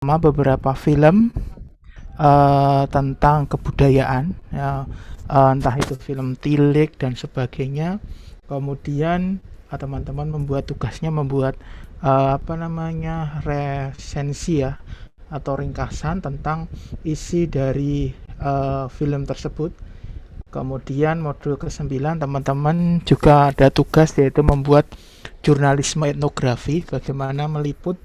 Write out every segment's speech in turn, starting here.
beberapa film tentang kebudayaan ya, entah itu film tilik dan sebagainya. Kemudian teman-teman membuat tugasnya membuat resensi ya atau ringkasan tentang isi dari film tersebut. Kemudian modul ke-9 teman-teman juga ada tugas yaitu membuat jurnalisme etnografi, bagaimana meliput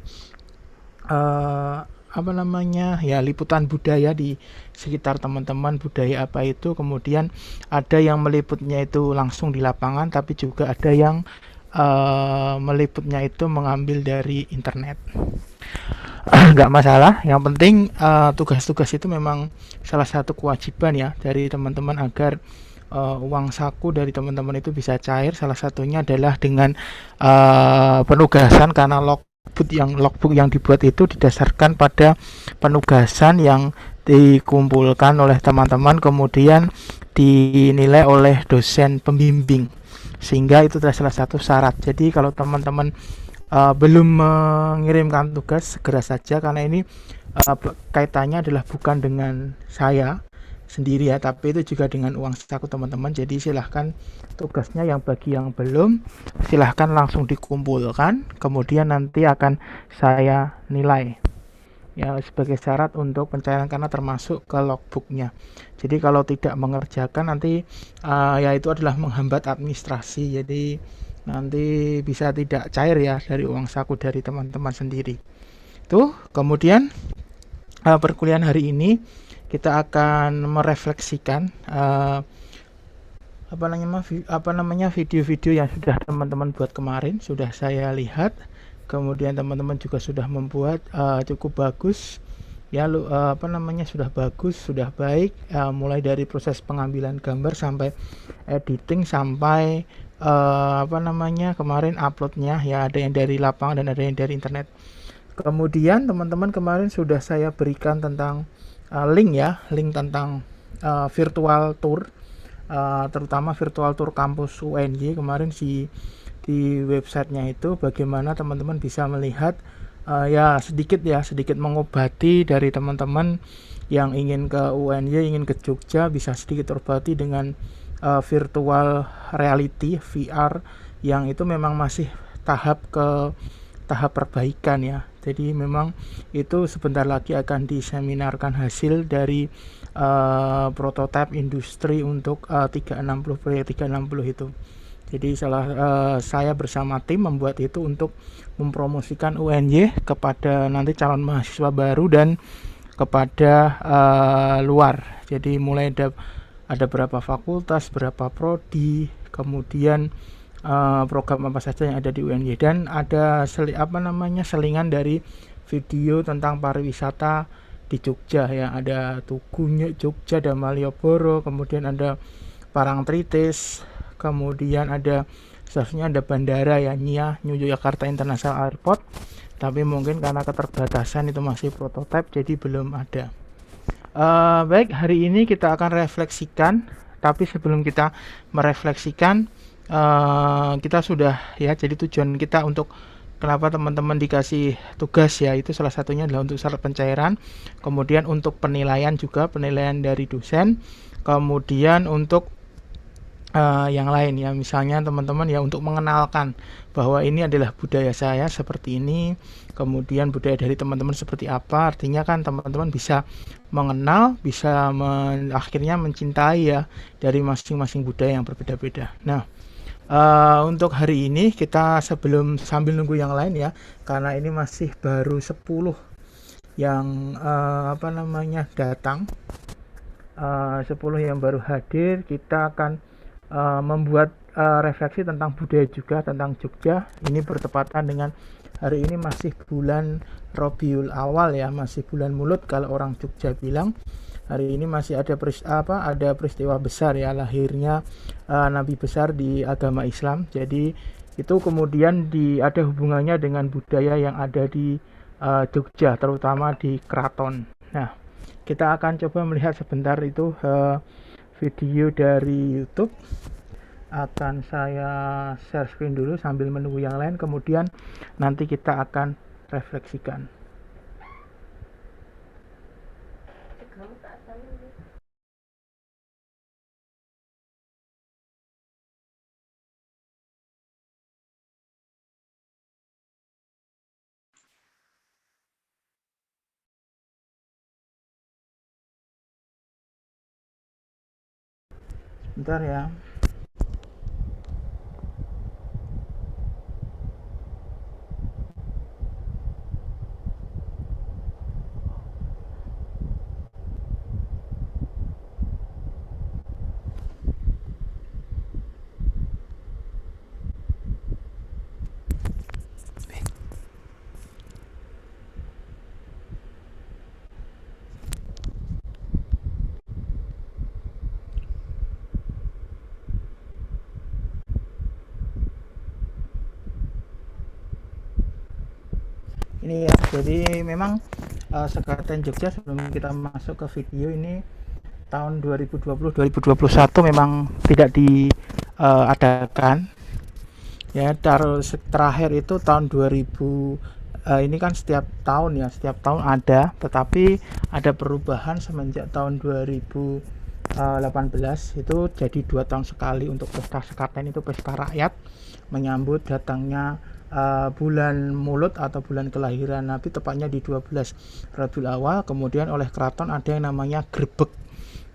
liputan budaya di sekitar teman-teman, budaya apa itu. Kemudian ada yang meliputnya itu langsung di lapangan, tapi juga ada yang meliputnya itu mengambil dari internet. Nggak masalah, yang penting tugas-tugas itu memang salah satu kewajiban ya dari teman-teman agar uang saku dari teman-teman itu bisa cair. Salah satunya adalah dengan penugasan, karena logbook yang dibuat itu didasarkan pada penugasan yang dikumpulkan oleh teman-teman kemudian dinilai oleh dosen pembimbing, sehingga itu adalah salah satu syarat. Jadi kalau teman-teman belum mengirimkan tugas, segera saja, karena ini kaitannya adalah bukan dengan saya sendiri ya, tapi itu juga dengan uang saku teman-teman. Jadi silahkan tugasnya yang bagi yang belum, silahkan langsung dikumpulkan, kemudian nanti akan saya nilai ya sebagai syarat untuk pencairan, karena termasuk ke logbooknya. Jadi kalau tidak mengerjakan nanti ya itu adalah menghambat administrasi, jadi nanti bisa tidak cair ya dari uang saku dari teman-teman sendiri. Tuh, kemudian perkuliahan hari ini kita akan merefleksikan video-video yang sudah teman-teman buat kemarin, sudah saya lihat. Kemudian teman-teman juga sudah membuat cukup bagus ya, sudah bagus, sudah baik, mulai dari proses pengambilan gambar sampai editing sampai kemarin uploadnya ya, ada yang dari lapangan dan ada yang dari internet. Kemudian teman-teman kemarin sudah saya berikan tentang link tentang virtual tour, terutama virtual tour kampus UNY kemarin di websitenya itu, bagaimana teman-teman bisa melihat sedikit mengobati dari teman-teman yang ingin ke UNY, ingin ke Jogja, bisa sedikit terobati dengan virtual reality VR yang itu memang masih tahap perbaikan ya. Jadi memang itu sebentar lagi akan diseminarkan hasil dari prototipe industri untuk 360 proyek 360 itu. Jadi saya bersama tim membuat itu untuk mempromosikan UNY kepada nanti calon mahasiswa baru dan kepada luar. Jadi mulai ada berapa fakultas, berapa prodi, kemudian program apa saja yang ada di UNY, dan ada selingan dari video tentang pariwisata di Jogja ya, ada Tugu Jogja dan Malioboro, kemudian ada Parangtritis, kemudian ada seharusnya ada bandara ya, New Yogyakarta International Airport, tapi mungkin karena keterbatasan itu masih prototipe jadi belum ada. Baik, hari ini kita akan refleksikan, tapi sebelum kita merefleksikan kita sudah ya, jadi tujuan kita untuk kenapa teman-teman dikasih tugas ya, itu salah satunya adalah untuk syarat pencairan, kemudian untuk penilaian juga, penilaian dari dosen, kemudian untuk yang lain ya, misalnya teman-teman ya untuk mengenalkan bahwa ini adalah budaya saya seperti ini, kemudian budaya dari teman-teman seperti apa. Artinya kan teman-teman bisa mengenal, bisa akhirnya mencintai ya dari masing-masing budaya yang berbeda-beda. Nah, untuk hari ini kita sambil nunggu yang lain ya, karena ini masih baru 10 yang datang, 10 yang baru hadir, kita akan membuat refleksi tentang budaya juga, tentang Jogja. Ini bertepatan dengan hari ini masih bulan Rabiul Awal ya, masih bulan Mulut kalau orang Jogja bilang. Hari ini masih ada peristiwa besar ya, lahirnya nabi besar di agama Islam. Jadi itu kemudian ada hubungannya dengan budaya yang ada di Jogja, terutama di keraton. Nah, kita akan coba melihat sebentar itu video dari YouTube. Akan saya share screen dulu sambil menunggu yang lain, kemudian nanti kita akan refleksikan. Bentar ya. Ini ya, jadi memang Sekaten Jogja, sebelum kita masuk ke video ini, tahun 2020-2021 memang tidak diadakan ya. Terakhir itu tahun 2000, ini kan setiap tahun ya, setiap tahun ada, tetapi ada perubahan semenjak tahun 2018 itu jadi 2 tahun sekali untuk pesta Sekaten, itu pesta rakyat menyambut datangnya bulan Mulut atau bulan kelahiran Nabi, tepatnya di 12 Rabiul Awal. Kemudian oleh keraton ada yang namanya grebek.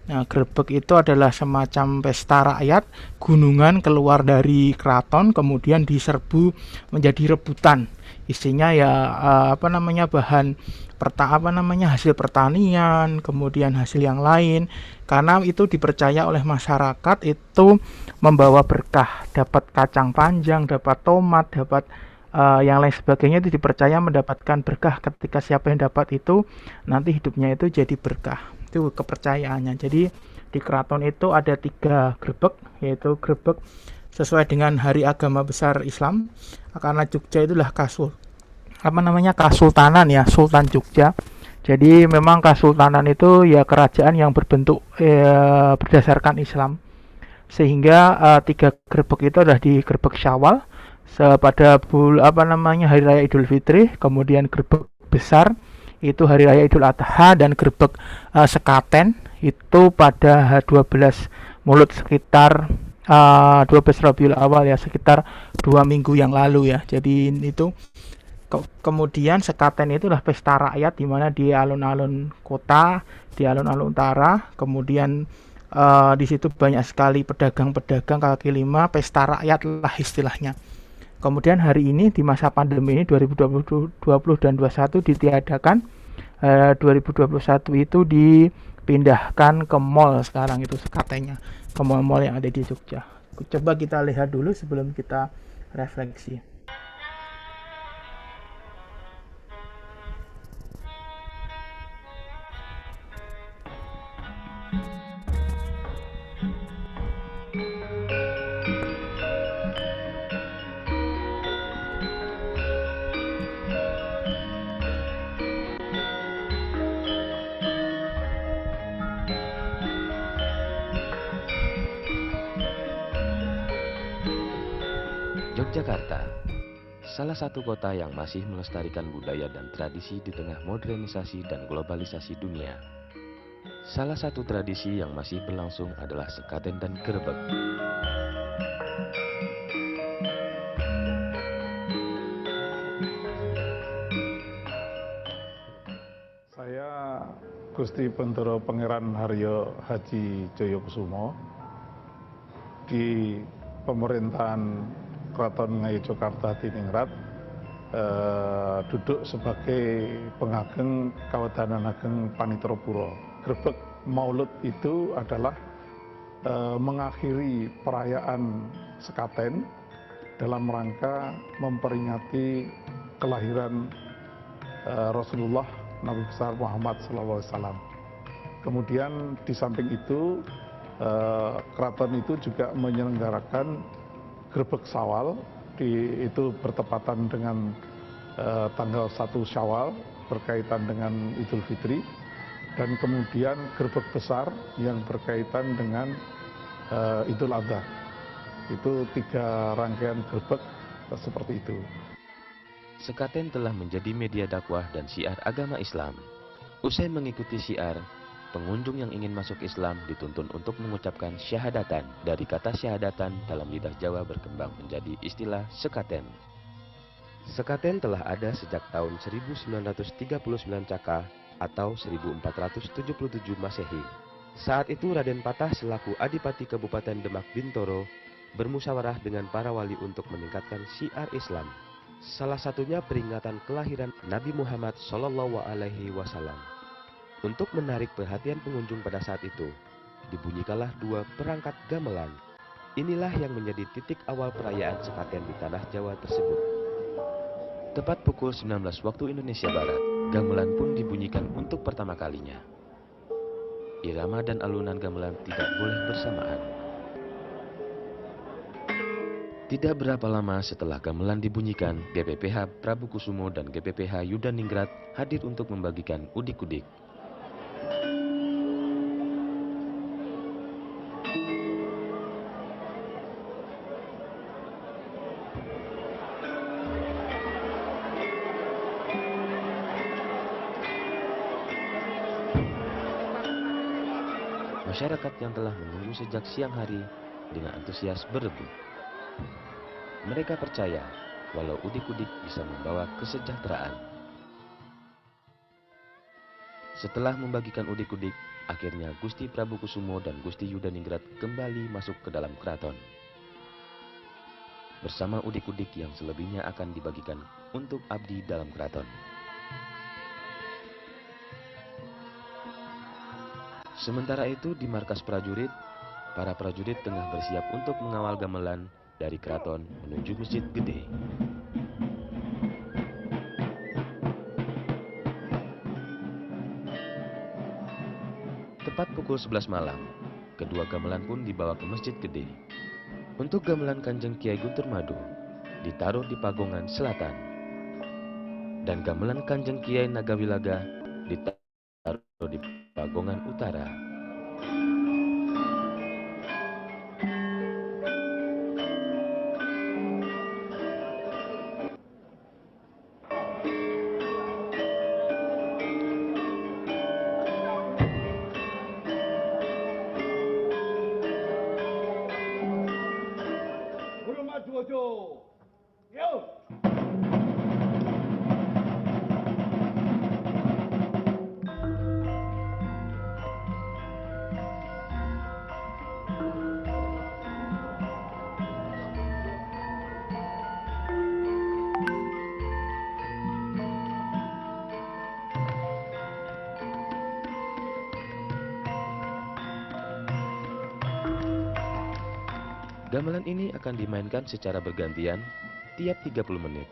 Nah, grebek itu adalah semacam pesta rakyat gunungan keluar dari keraton, kemudian diserbu menjadi rebutan. Isinya ya bahan hasil pertanian, kemudian hasil yang lain. Karena itu dipercaya oleh masyarakat itu membawa berkah, dapat kacang panjang, dapat tomat, dapat yang lain sebagainya. Itu dipercaya mendapatkan berkah. Ketika siapa yang dapat itu, nanti hidupnya itu jadi berkah. Itu kepercayaannya. Jadi di keraton itu ada 3 grebek, yaitu grebek sesuai dengan hari agama besar Islam, karena Jogja itulah kasultanan ya, Sultan Jogja. Jadi memang kasultanan itu ya kerajaan yang berbentuk berdasarkan Islam, sehingga 3 grebek itu adalah di grebek Syawal pada hari raya Idul Fitri, kemudian grebek besar itu hari raya Idul Adha, dan grebek Sekaten itu pada 12 Mulut, sekitar 12 Rabiul Awal ya, sekitar 2 minggu yang lalu ya. Jadi itu kemudian Sekaten itulah pesta rakyat di mana di alun-alun kota, di alun-alun utara. Kemudian di situ banyak sekali pedagang-pedagang kaki lima, pesta rakyat lah istilahnya. Kemudian hari ini di masa pandemi ini 2020 dan 2021 ditiadakan. 2021 itu dipindahkan ke mall, sekarang itu Sekatennya ke mall-mall yang ada di Jogja. Coba kita lihat dulu sebelum kita refleksi. Yogyakarta, salah satu kota yang masih melestarikan budaya dan tradisi di tengah modernisasi dan globalisasi dunia. Salah satu tradisi yang masih berlangsung adalah Sekaten dan Grebek. Saya Gusti Bendoro Pangeran Haryo Haji Joyokusumo di pemerintahan Keraton Ngayogyakarta Diningrat duduk sebagai pengageng Kawedanan Ageng Panitera Pura. Grebek Maulud itu adalah mengakhiri perayaan Sekaten dalam rangka memperingati kelahiran Rasulullah Nabi besar Muhammad SAW. Kemudian di samping itu keraton itu juga menyelenggarakan Grebek Syawal, itu bertepatan dengan tanggal 1 Syawal berkaitan dengan Idul Fitri, dan kemudian Grebek Besar yang berkaitan dengan Idul Adha. Itu 3 rangkaian grebek seperti itu. Sekaten telah menjadi media dakwah dan syiar agama Islam. Usai mengikuti syiar, Pengunjung yang ingin masuk Islam dituntun untuk mengucapkan syahadatan. Dari kata syahadatan dalam lidah Jawa berkembang menjadi istilah sekaten. Sekaten telah ada sejak tahun 1939 Caka atau 1477 Masehi. Saat itu Raden Patah selaku Adipati Kabupaten Demak Bintoro bermusyawarah dengan para wali untuk meningkatkan syiar Islam. Salah satunya peringatan kelahiran Nabi Muhammad SAW. Untuk menarik perhatian pengunjung pada saat itu, dibunyikanlah 2 perangkat gamelan. Inilah yang menjadi titik awal perayaan sekaten di tanah Jawa tersebut. Tepat pukul 19 waktu Indonesia Barat, gamelan pun dibunyikan untuk pertama kalinya. Irama dan alunan gamelan tidak boleh bersamaan. Tidak berapa lama setelah gamelan dibunyikan, GPPH Prabu Kusumo dan GPPH Yudaningrat hadir untuk membagikan udik-udik. Masyarakat yang telah menunggu sejak siang hari dengan antusias berebut. Mereka percaya walau udik-udik bisa membawa kesejahteraan. Setelah membagikan udik-udik, akhirnya Gusti Prabu Kusumo dan Gusti Yudaningrat kembali masuk ke dalam keraton. Bersama udik-udik yang selebihnya akan dibagikan untuk abdi dalam keraton. Sementara itu di markas prajurit, para prajurit tengah bersiap untuk mengawal gamelan dari keraton menuju Masjid Gede. Tepat pukul 11 malam, kedua gamelan pun dibawa ke Masjid Gede. Untuk gamelan Kanjeng Kiai Guntur Madu ditaruh di Pagongan Selatan, dan gamelan Kanjeng Kiai Nagawilaga ditaruh di Pagongan Utara. Gamelan ini akan dimainkan secara bergantian tiap 30 menit.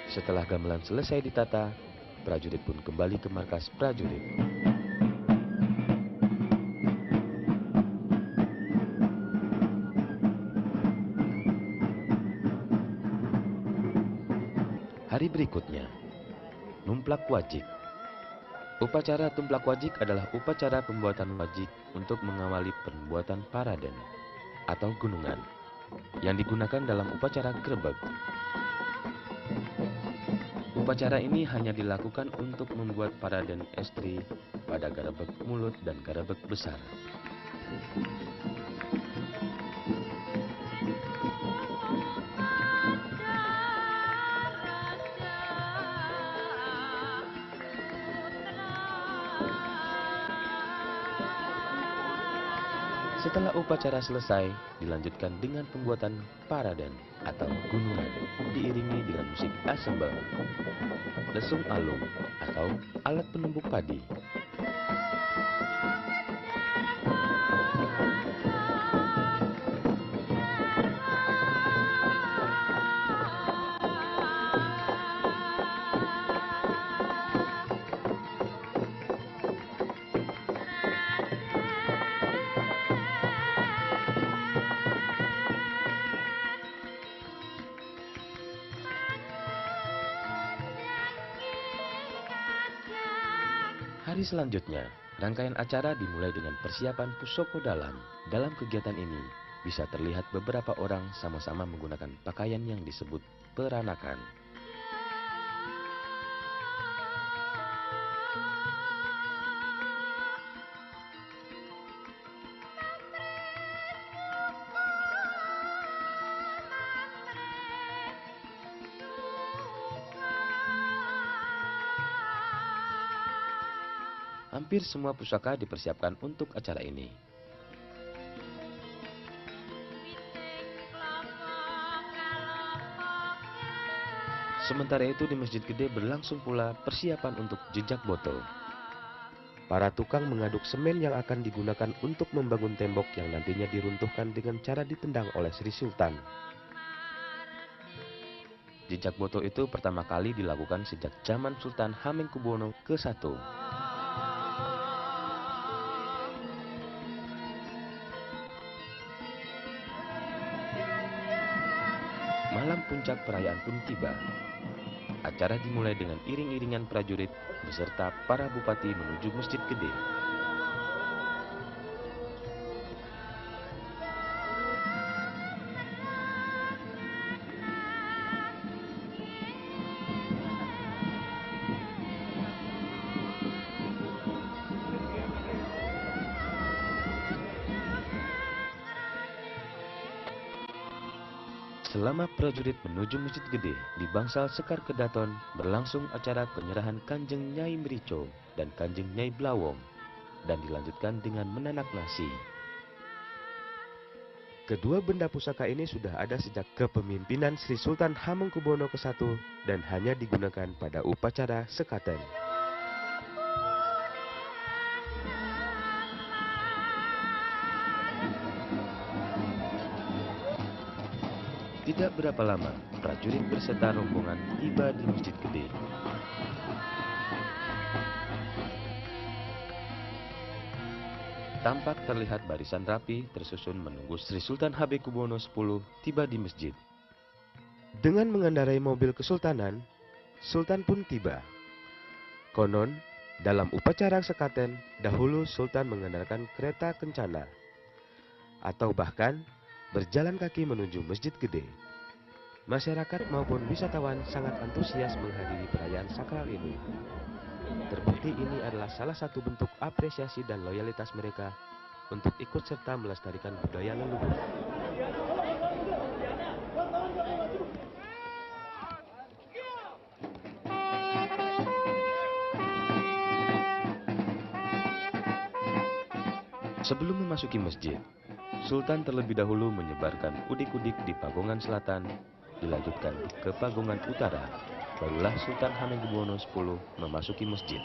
Setelah gamelan selesai ditata, prajurit pun kembali ke markas prajurit. Hari berikutnya, numplak wajik. Upacara tumplak wajik adalah upacara pembuatan wajik untuk mengawali pembuatan paraden atau gunungan yang digunakan dalam upacara grebeg. Upacara ini hanya dilakukan untuk membuat paraden estri pada garebeg mulut dan garebeg besar. Setelah upacara selesai, dilanjutkan dengan pembuatan paraden atau gunungan, diiringi dengan musik assemble, lesung alung atau alat penumbuk padi. Hari selanjutnya, rangkaian acara dimulai dengan persiapan pusoko dalam. Dalam kegiatan ini, bisa terlihat beberapa orang sama-sama menggunakan pakaian yang disebut peranakan. Hampir semua pusaka dipersiapkan untuk acara ini. Sementara itu di Masjid Gede berlangsung pula persiapan untuk jejak botol. Para tukang mengaduk semen yang akan digunakan untuk membangun tembok yang nantinya diruntuhkan dengan cara ditendang oleh Sri Sultan. Jejak botol itu pertama kali dilakukan sejak zaman Sultan Hamengkubuwono ke-1. Malam puncak perayaan pun tiba. Acara dimulai dengan iring-iringan prajurit beserta para bupati menuju Masjid Gede. Selama prajurit menuju Masjid Gede, di Bangsal Sekar Kedaton berlangsung acara penyerahan Kanjeng Nyai Merico dan Kanjeng Nyai Blawong, dan dilanjutkan dengan menanak nasi. Kedua benda pusaka ini sudah ada sejak kepemimpinan Sri Sultan Hamengkubuwono ke-1 dan hanya digunakan pada upacara sekaten. Tidak berapa lama, prajurit berserta rombongan tiba di Masjid Gede. Tampak terlihat barisan rapi tersusun menunggu Sri Sultan Hamengkubuwono X tiba di masjid. Dengan mengendarai mobil kesultanan, Sultan pun tiba. Konon, dalam upacara sekaten, dahulu Sultan mengendarkan kereta kencana, atau bahkan berjalan kaki menuju Masjid Gede. Masyarakat maupun wisatawan sangat antusias menghadiri perayaan sakral ini. Terbukti ini adalah salah satu bentuk apresiasi dan loyalitas mereka untuk ikut serta melestarikan budaya leluhur. Sebelum memasuki masjid, Sultan terlebih dahulu menyebarkan udik-udik di Pagongan Selatan, dilanjutkan ke Pagongan Utara, barulah Sultan Hamengkubuwono X memasuki masjid.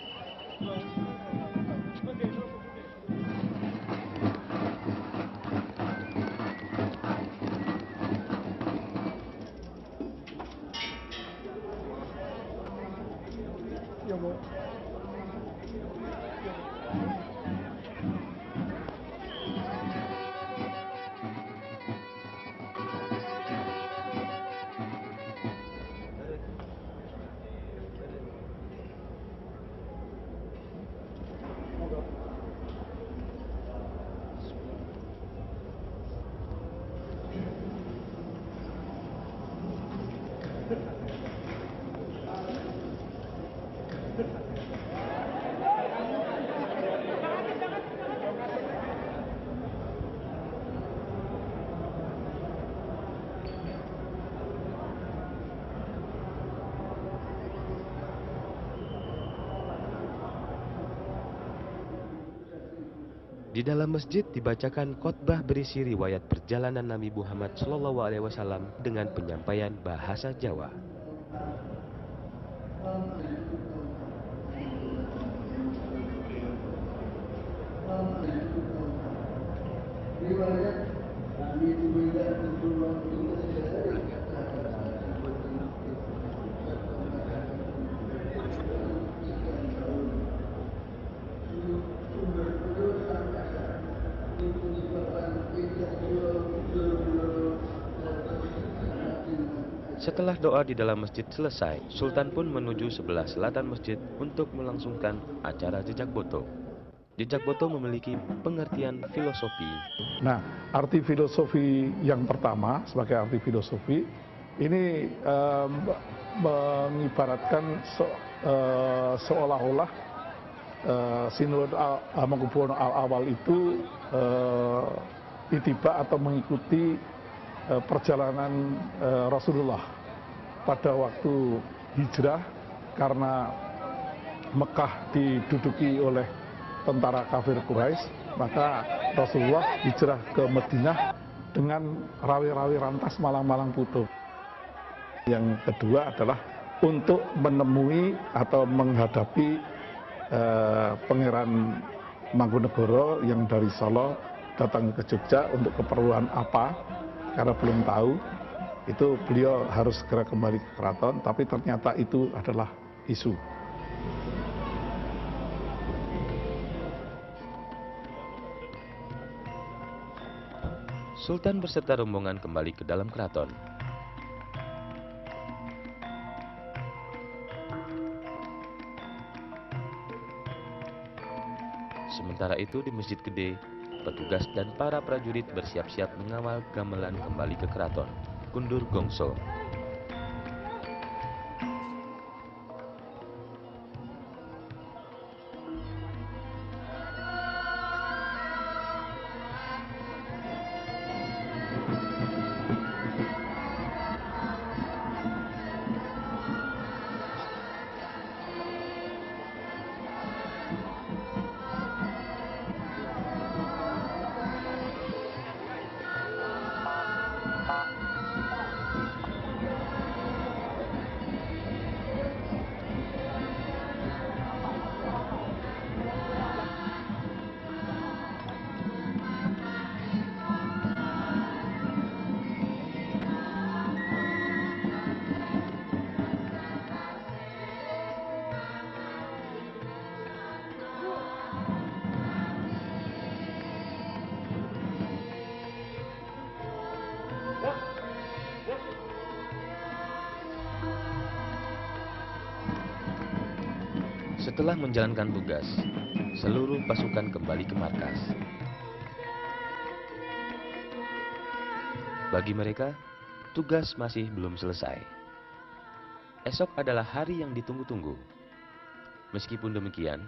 Di dalam masjid dibacakan khotbah berisi riwayat perjalanan Nabi Muhammad SAW dengan penyampaian bahasa Jawa. Setelah doa di dalam masjid selesai, Sultan pun menuju sebelah selatan masjid untuk melangsungkan acara jejak foto. Jejak Boto memiliki pengertian filosofi. Nah, arti filosofi yang pertama sebagai arti filosofi ini mengibaratkan seolah-olah Sinode Hamengkubuwono awal itu itiba atau mengikuti perjalanan Rasulullah pada waktu hijrah, karena Mekah diduduki oleh tentara kafir Quraisy, maka Rasulullah hijrah ke Madinah dengan rawi-rawi rantas malang-malang putu. Yang kedua adalah untuk menemui atau menghadapi Pangeran Mangkunegara yang dari Solo datang ke Jogja untuk keperluan apa, karena belum tahu. Itu beliau harus segera kembali ke keraton, tapi ternyata itu adalah isu. Sultan beserta rombongan kembali ke dalam keraton. Sementara itu di Masjid Gede, petugas dan para prajurit bersiap-siap mengawal gamelan kembali ke keraton. Kundur Gongso. Setelah menjalankan tugas, seluruh pasukan kembali ke markas. Bagi mereka, tugas masih belum selesai. Esok adalah hari yang ditunggu-tunggu. Meskipun demikian,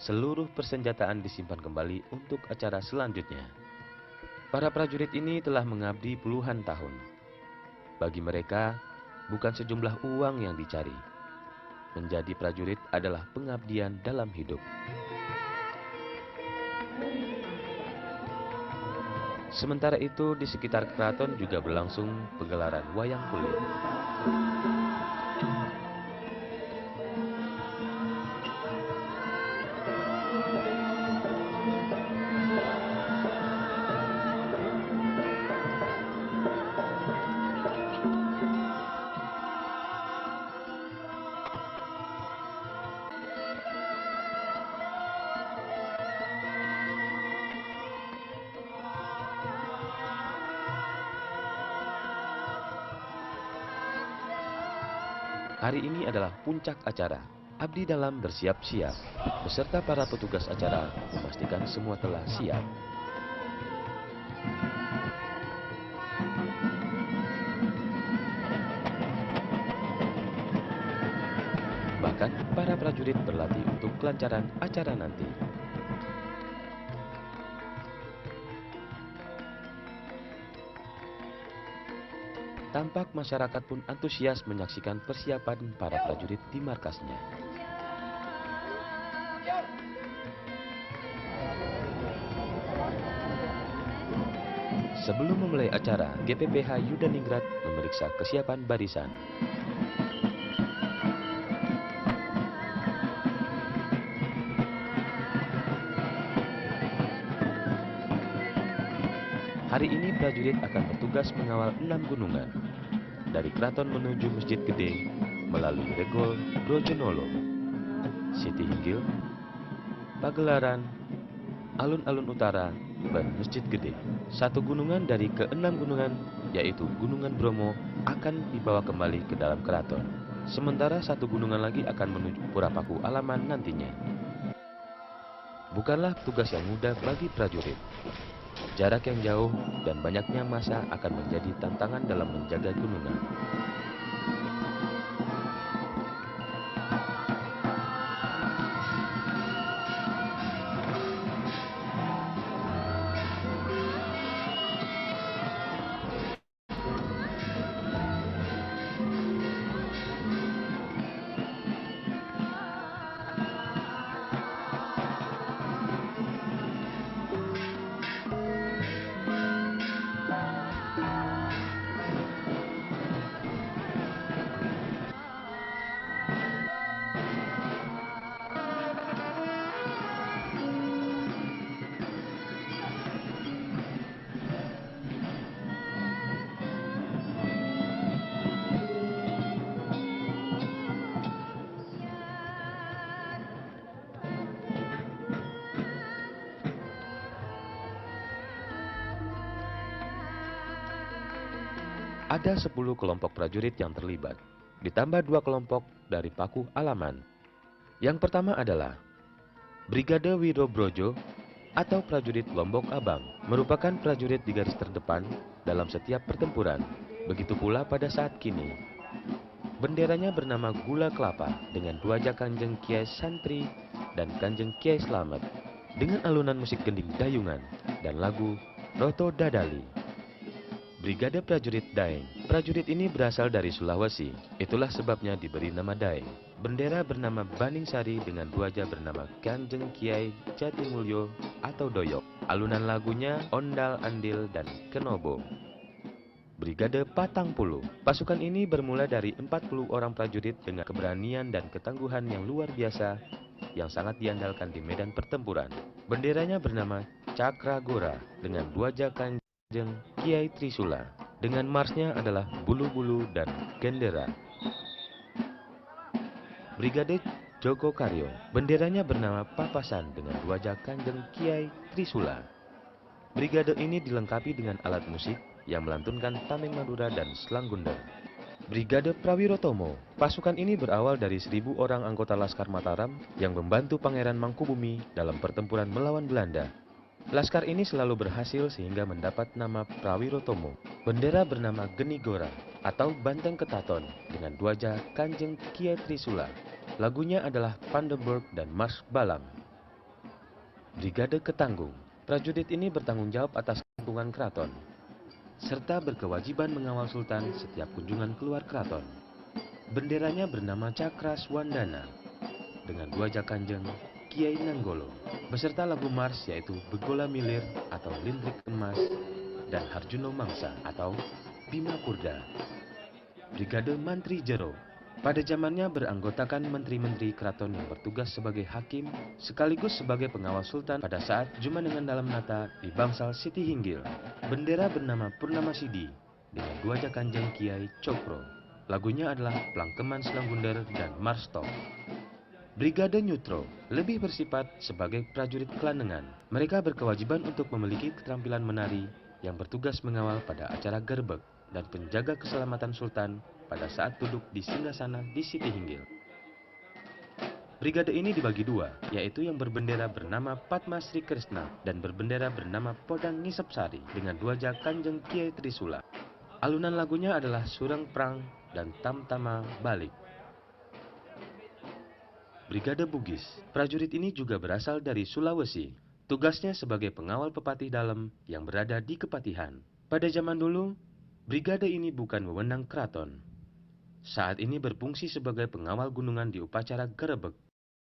seluruh persenjataan disimpan kembali untuk acara selanjutnya. Para prajurit ini telah mengabdi puluhan tahun. Bagi mereka, bukan sejumlah uang yang dicari. Menjadi prajurit adalah pengabdian dalam hidup. Sementara itu, di sekitar keraton juga berlangsung pegelaran wayang kulit. Hari ini adalah puncak acara. Abdi dalam bersiap-siap, beserta para petugas acara memastikan semua telah siap. Bahkan para prajurit berlatih untuk kelancaran acara nanti. Tampak masyarakat pun antusias menyaksikan persiapan para prajurit di markasnya. Sebelum memulai acara, GPPH Yudaningrat memeriksa kesiapan barisan. Hari ini prajurit akan bertugas mengawal 6 gunungan, dari keraton menuju Masjid Gede, melalui Regol, Brojonolo, Siti Hinggil, Pagelaran, Alun-Alun Utara, dan Masjid Gede. Satu gunungan dari ke-6 gunungan, yaitu Gunungan Bromo, akan dibawa kembali ke dalam keraton. Sementara satu gunungan lagi akan menuju Pura Paku Alaman nantinya. bukanlah tugas yang mudah bagi prajurit. Jarak yang jauh dan banyaknya massa akan menjadi tantangan dalam menjaga gunungan. Ada 10 kelompok prajurit yang terlibat, ditambah 2 kelompok dari Paku Alaman. Yang pertama adalah Brigade Wirobrojo atau prajurit Lombok Abang, merupakan prajurit di garis terdepan dalam setiap pertempuran. Begitu pula pada saat kini. Benderanya bernama Gula Kelapa dengan 2 jak Kanjeng Kiai Santri dan Kanjeng Kiai Slamet dengan alunan musik gending dayungan dan lagu Roto Dadali. Brigade Prajurit Daeng. Prajurit ini berasal dari Sulawesi. Itulah sebabnya diberi nama Daeng. Bendera bernama Baning Sari dengan 2 jak bernama Kanjeng Kiai Jatimulyo atau Doyok. Alunan lagunya Ondal Andil dan Kenobo. Brigade Patang Pulu. Pasukan ini bermula dari 40 orang prajurit dengan keberanian dan ketangguhan yang luar biasa yang sangat diandalkan di medan pertempuran. Benderanya bernama Cakragora dengan 2 jak Kanjeng Kiai Trisula. Dengan marsnya adalah bulu-bulu dan gendera. Brigade Joko Karyo. Benderanya bernama Papasan dengan 2 jak Kanjeng Kiai Trisula. Brigade ini dilengkapi dengan alat musik yang melantunkan tameng Madura dan Slanggunder. Brigade Prawirotomo. Pasukan ini berawal dari 1000 orang anggota Laskar Mataram yang membantu Pangeran Mangkubumi dalam pertempuran melawan Belanda. Laskar ini selalu berhasil sehingga mendapat nama Prawirotomo. Bendera bernama Genigora atau Banteng Ketaton dengan 2 jak Kanjeng Kiai Trisula. Lagunya adalah Pandeburg dan Mars Balang. Brigade Ketanggung. Prajurit ini bertanggung jawab atas lingkungan keraton, serta berkewajiban mengawal Sultan setiap kunjungan keluar keraton. Benderanya bernama Cakra Swandana dengan 2 jak Kanjeng Kiai Nanggolo, beserta lagu mars yaitu Begola Milir atau Lindrik Emas dan Harjuno Mangsa atau Bima Purda. Brigade Mantri Jero. Pada zamannya beranggotakan menteri-menteri keraton yang bertugas sebagai hakim sekaligus sebagai pengawal Sultan pada saat Jumanengan dalam Nata di Bangsal Siti Hinggil. Bendera bernama Purnama Sidi dengan 2 jak Kanjeng Kiai Cokro. Lagunya adalah Plangkeman Slanggunder dan Mars Top. Brigade Nyutro lebih bersifat sebagai prajurit kelanengan. Mereka berkewajiban untuk memiliki keterampilan menari yang bertugas mengawal pada acara gerbek dan penjaga keselamatan Sultan pada saat duduk di singgasana di Siti Hinggil. Brigade ini dibagi 2, yaitu yang berbendera bernama Padma Sri Krishna dan berbendera bernama Podang Ngisepsari dengan 2 jak Kanjeng Kiai Trisula. Alunan lagunya adalah Sureng Prang dan Tamtama Balik. Brigade Bugis. Prajurit ini juga berasal dari Sulawesi. Tugasnya sebagai pengawal Pepatih Dalam yang berada di Kepatihan. Pada zaman dulu, brigade ini bukan wewenang keraton. Saat ini berfungsi sebagai pengawal gunungan di upacara gerebek.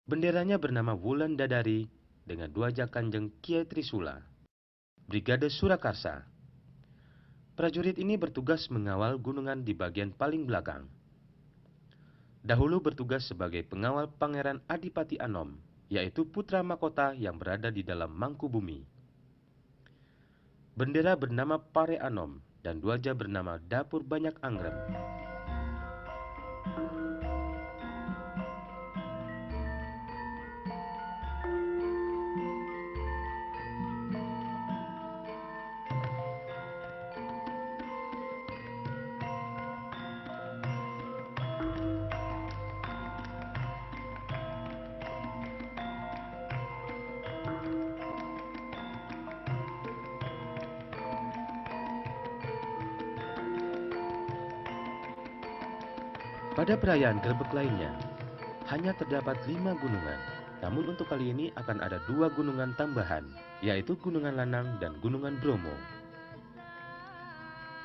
Benderanya bernama Wulan Dadari dengan 2 jak Kanjeng Kiai Trisula. Brigade Surakarsa. Prajurit ini bertugas mengawal gunungan di bagian paling belakang. Dahulu bertugas sebagai pengawal Pangeran Adipati Anom, yaitu putra mahkota yang berada di dalam Mangkubumi. Bendera bernama Pare Anom dan 2 jak bernama Dapur Banyak Anggrek. Pada perayaan Grebek lainnya, hanya terdapat 5 gunungan. Namun untuk kali ini akan ada 2 gunungan tambahan, yaitu Gunungan Lanang dan Gunungan Bromo.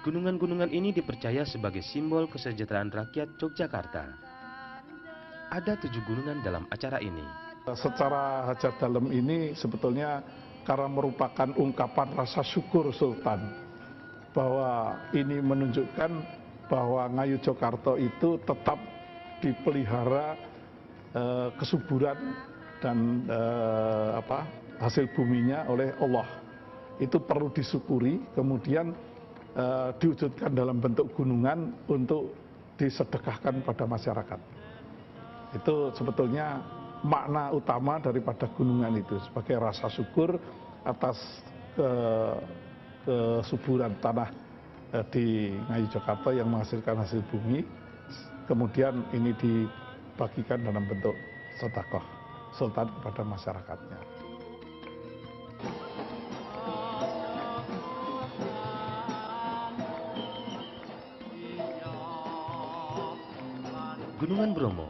Gunungan-gunungan ini dipercaya sebagai simbol kesejahteraan rakyat Yogyakarta. Ada 7 gunungan dalam acara ini. Secara hajat dalam ini sebetulnya karena merupakan ungkapan rasa syukur Sultan, bahwa ini menunjukkan bahwa Ngayogyakarta itu tetap dipelihara kesuburan dan hasil buminya oleh Allah. Itu perlu disyukuri, kemudian diwujudkan dalam bentuk gunungan untuk disedekahkan pada masyarakat. Itu sebetulnya makna utama daripada gunungan itu, sebagai rasa syukur atas kesuburan tanah di Ngayogyakarta yang menghasilkan hasil bumi, kemudian ini dibagikan dalam bentuk sedekah Sultan kepada masyarakatnya. Gunungan Bromo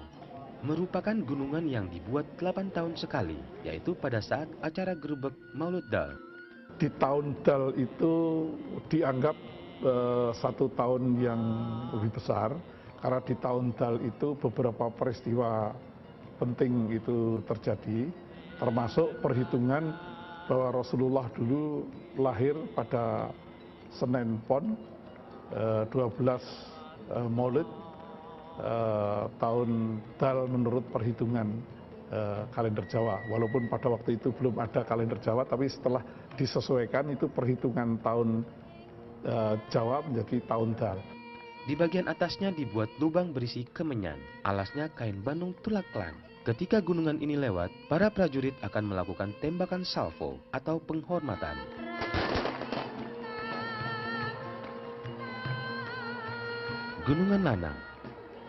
merupakan gunungan yang dibuat 8 tahun sekali, yaitu pada saat acara Grebek Maulud Dal. Di tahun Dal itu dianggap satu tahun yang lebih besar, karena di tahun Dal itu beberapa peristiwa penting itu terjadi, termasuk perhitungan bahwa Rasulullah dulu lahir pada Senin Pon 12 Maulid tahun Dal menurut perhitungan kalender Jawa. Walaupun pada waktu itu belum ada kalender Jawa, tapi setelah disesuaikan itu perhitungan tahun Jawa menjadi tahun Dal. Di bagian atasnya dibuat lubang berisi kemenyan, alasnya kain bandung tulak-pelang. Ketika gunungan ini lewat, para prajurit akan melakukan tembakan salvo atau penghormatan. Gunungan Lanang.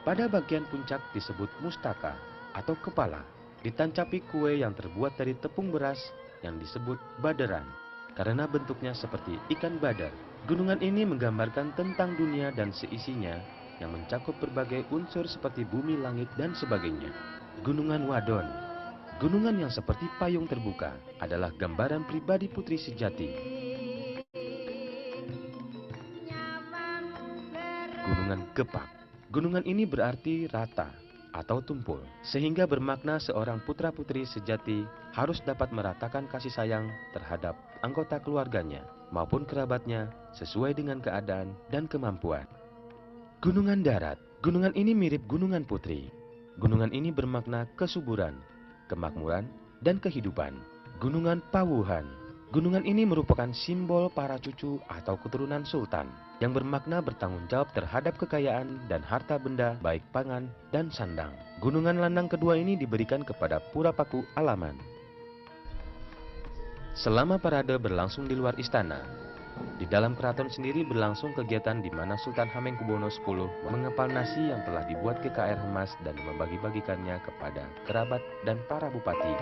Pada bagian puncak disebut mustaka atau kepala, ditancapi kue yang terbuat dari tepung beras yang disebut baderan, karena bentuknya seperti ikan badar. Gunungan ini menggambarkan tentang dunia dan seisinya yang mencakup berbagai unsur seperti bumi, langit, dan sebagainya. Gunungan Wadon, gunungan yang seperti payung terbuka, adalah gambaran pribadi putri sejati. Gunungan Gepak, gunungan ini berarti rata atau tumpul, sehingga bermakna seorang putra-putri sejati harus dapat meratakan kasih sayang terhadap anggota keluarganya maupun kerabatnya sesuai dengan keadaan dan kemampuan. Gunungan Darat, gunungan ini mirip Gunungan Putri. Gunungan ini bermakna kesuburan, kemakmuran, dan kehidupan. Gunungan Pawuhan, gunungan ini merupakan simbol para cucu atau keturunan sultan, yang bermakna bertanggung jawab terhadap kekayaan dan harta benda baik pangan dan sandang. Gunungan Lanang kedua ini diberikan kepada Purapaku Alaman. Selama parade berlangsung di luar istana, di dalam keraton sendiri berlangsung kegiatan di mana Sultan Hamengkubuwono X mengepal nasi yang telah dibuat GKR Hemas dan membagi-bagikannya kepada kerabat dan para bupati.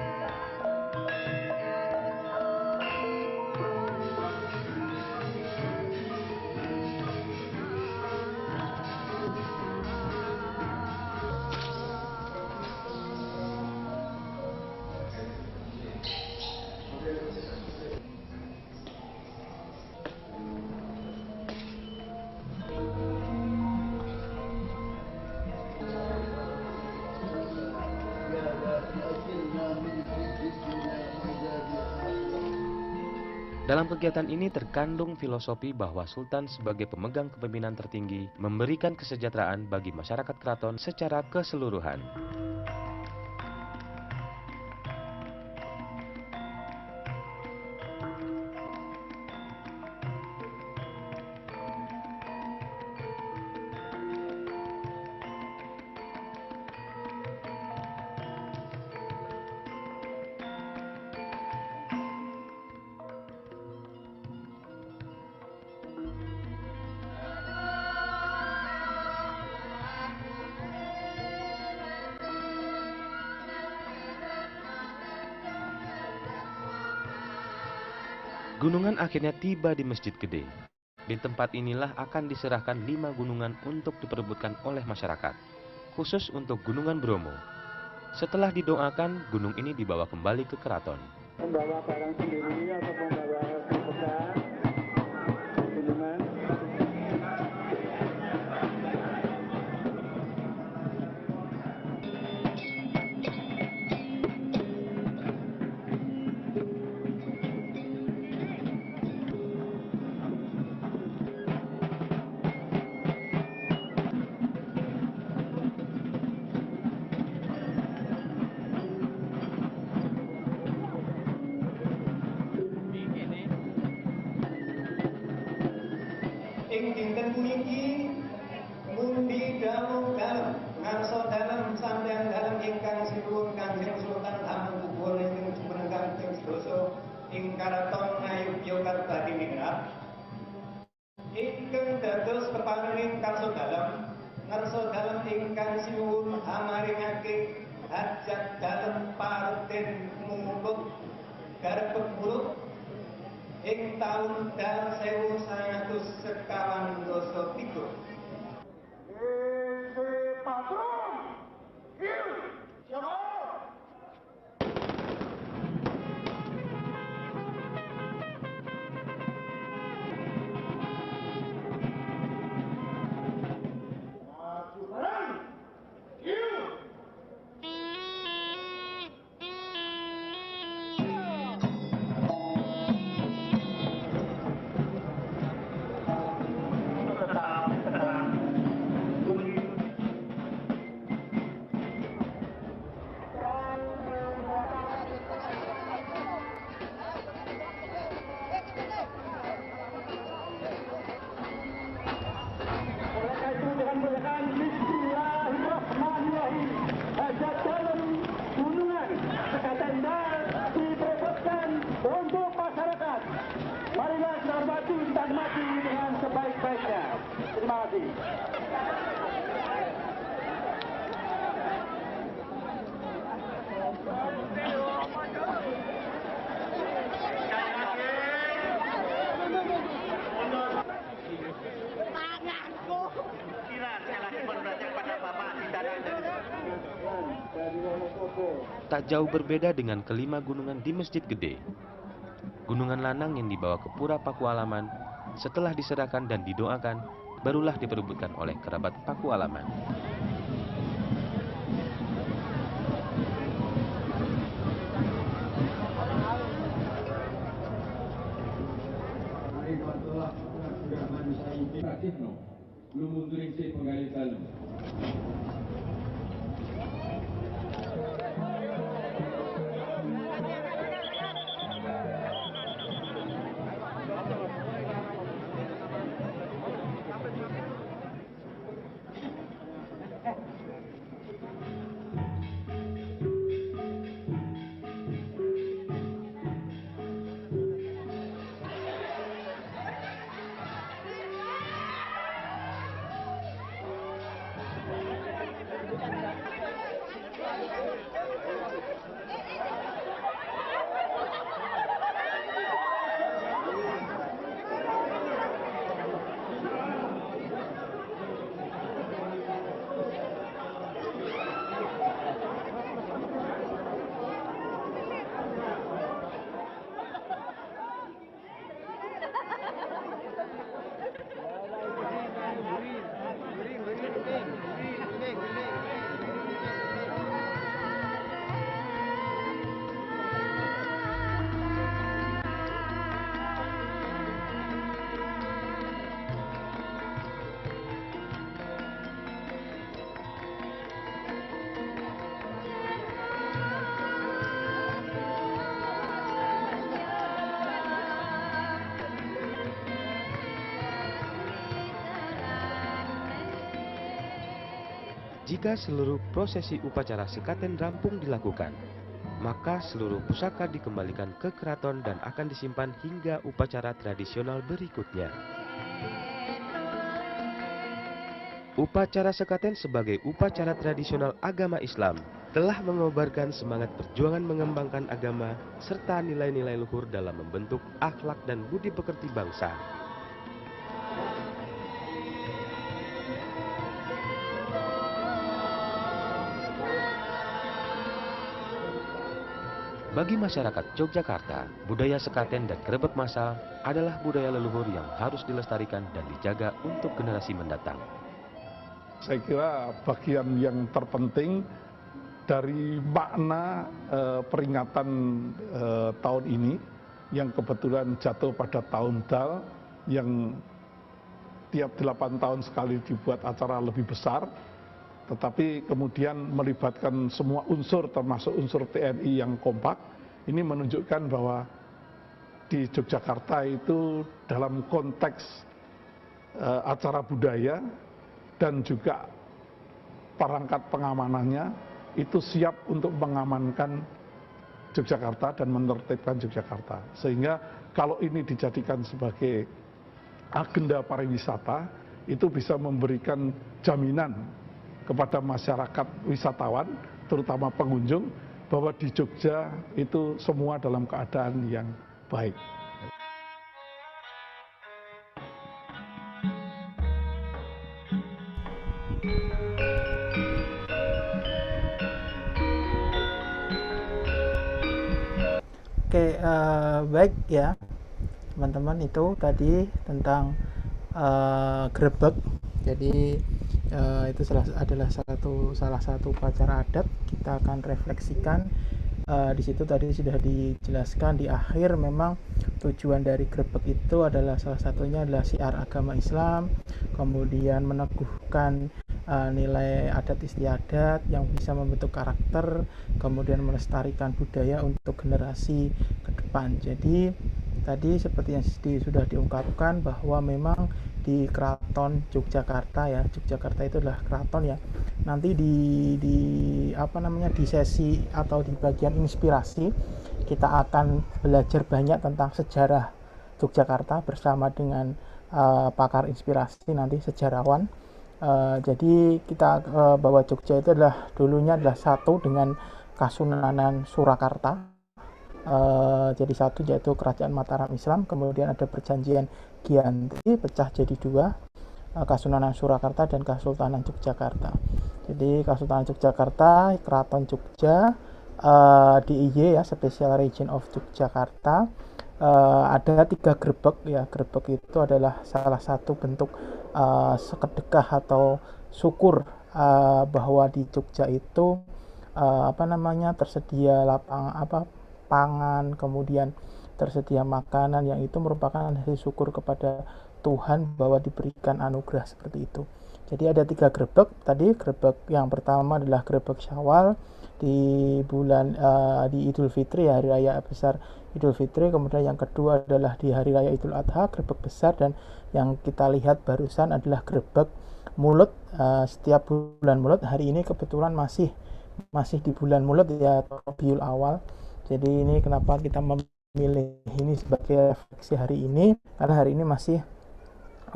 Dalam kegiatan ini terkandung filosofi bahwa Sultan sebagai pemegang kepemimpinan tertinggi memberikan kesejahteraan bagi masyarakat keraton secara keseluruhan. Gunungan akhirnya tiba di Masjid Gede. Di tempat inilah akan diserahkan 5 gunungan untuk diperebutkan oleh masyarakat. khusus untuk Gunungan Bromo. Setelah didoakan, gunung ini dibawa kembali ke keraton. Membawa barang sendiri atau membawa bekal gunungan. Ing dinten puniki mundi dalem ngarsa dalem sampeyan dalem ingkang sinuwun Kanjeng Sultan Hamengkubuwana ingkang jumeneng ing sedasa ing Karaton Ngayogyakarta Diningrat ingkang dados keparenging karsa dalem ingkang sinuwun amaringake hajat dalem parten mungkut garepek buruk ing taun 1993. Marilah kita hormati dan mati dengan sebaik-baiknya. Terima kasih. Tak jauh berbeda dengan kelima gunungan di Masjid Gede. Gunungan Lanang yang dibawa ke Pura Pakualaman setelah diserahkan dan didoakan, barulah diperebutkan oleh kerabat Pakualaman. Jika seluruh prosesi upacara sekaten rampung dilakukan, maka seluruh pusaka dikembalikan ke keraton dan akan disimpan hingga upacara tradisional berikutnya. Upacara sekaten sebagai upacara tradisional agama Islam telah mengobarkan semangat perjuangan mengembangkan agama serta nilai-nilai luhur dalam membentuk akhlak dan budi pekerti bangsa. Bagi masyarakat Yogyakarta, budaya sekaten dan grebek masal adalah budaya leluhur yang harus dilestarikan dan dijaga untuk generasi mendatang. Saya kira bagian yang terpenting dari makna peringatan tahun ini yang kebetulan jatuh pada tahun Dal yang tiap 8 tahun sekali dibuat acara lebih besar, tetapi kemudian melibatkan semua unsur termasuk unsur TNI yang kompak. Ini menunjukkan bahwa di Yogyakarta itu dalam konteks acara budaya dan juga perangkat pengamanannya itu siap untuk mengamankan Yogyakarta dan menertibkan Yogyakarta. Sehingga kalau ini dijadikan sebagai agenda pariwisata, itu bisa memberikan jaminan kepada masyarakat wisatawan, terutama pengunjung, bahwa di Jogja itu semua dalam keadaan yang baik. Oke, baik ya teman-teman, itu tadi tentang grebek. Jadi itu adalah salah satu upacara adat. Kita akan refleksikan di situ. Tadi sudah dijelaskan di akhir, memang tujuan dari grebek itu adalah salah satunya adalah syiar agama Islam, kemudian meneguhkan nilai adat istiadat yang bisa membentuk karakter, kemudian melestarikan budaya untuk generasi ke depan. Jadi tadi seperti yang sudah diungkapkan bahwa memang di Keraton Yogyakarta ya, Yogyakarta itu adalah keraton ya. Nanti di sesi atau di bagian inspirasi kita akan belajar banyak tentang sejarah Yogyakarta bersama dengan pakar inspirasi nanti, sejarawan. Jadi kita bahwa Jogja itu dulunya adalah satu dengan Kasunanan Surakarta. Jadi satu, yaitu Kerajaan Mataram Islam, kemudian ada perjanjian Giyanti, pecah jadi dua, Kasunanan Surakarta dan Kesultanan Yogyakarta. Jadi Kesultanan Yogyakarta, Keraton Jogja, DIY ya, Special Region of Yogyakarta. Ada 3 grebek ya. Grebek itu adalah salah satu bentuk sedekah atau syukur bahwa di Jogja itu tersedia pangan, kemudian tersedia makanan yang itu merupakan hasil syukur kepada Tuhan bahwa diberikan anugerah seperti itu. Jadi ada 3 grebek tadi. Grebek yang pertama adalah grebek Syawal di bulan di Idul Fitri, hari raya besar Idul Fitri. Kemudian yang kedua adalah di hari raya Idul Adha, grebek besar. Dan yang kita lihat barusan adalah grebek Mulut, setiap bulan Mulut. Hari ini kebetulan masih di bulan Mulut ya, Rabiul Awal. Jadi ini kenapa kita memilih ini sebagai refleksi hari ini, karena hari ini masih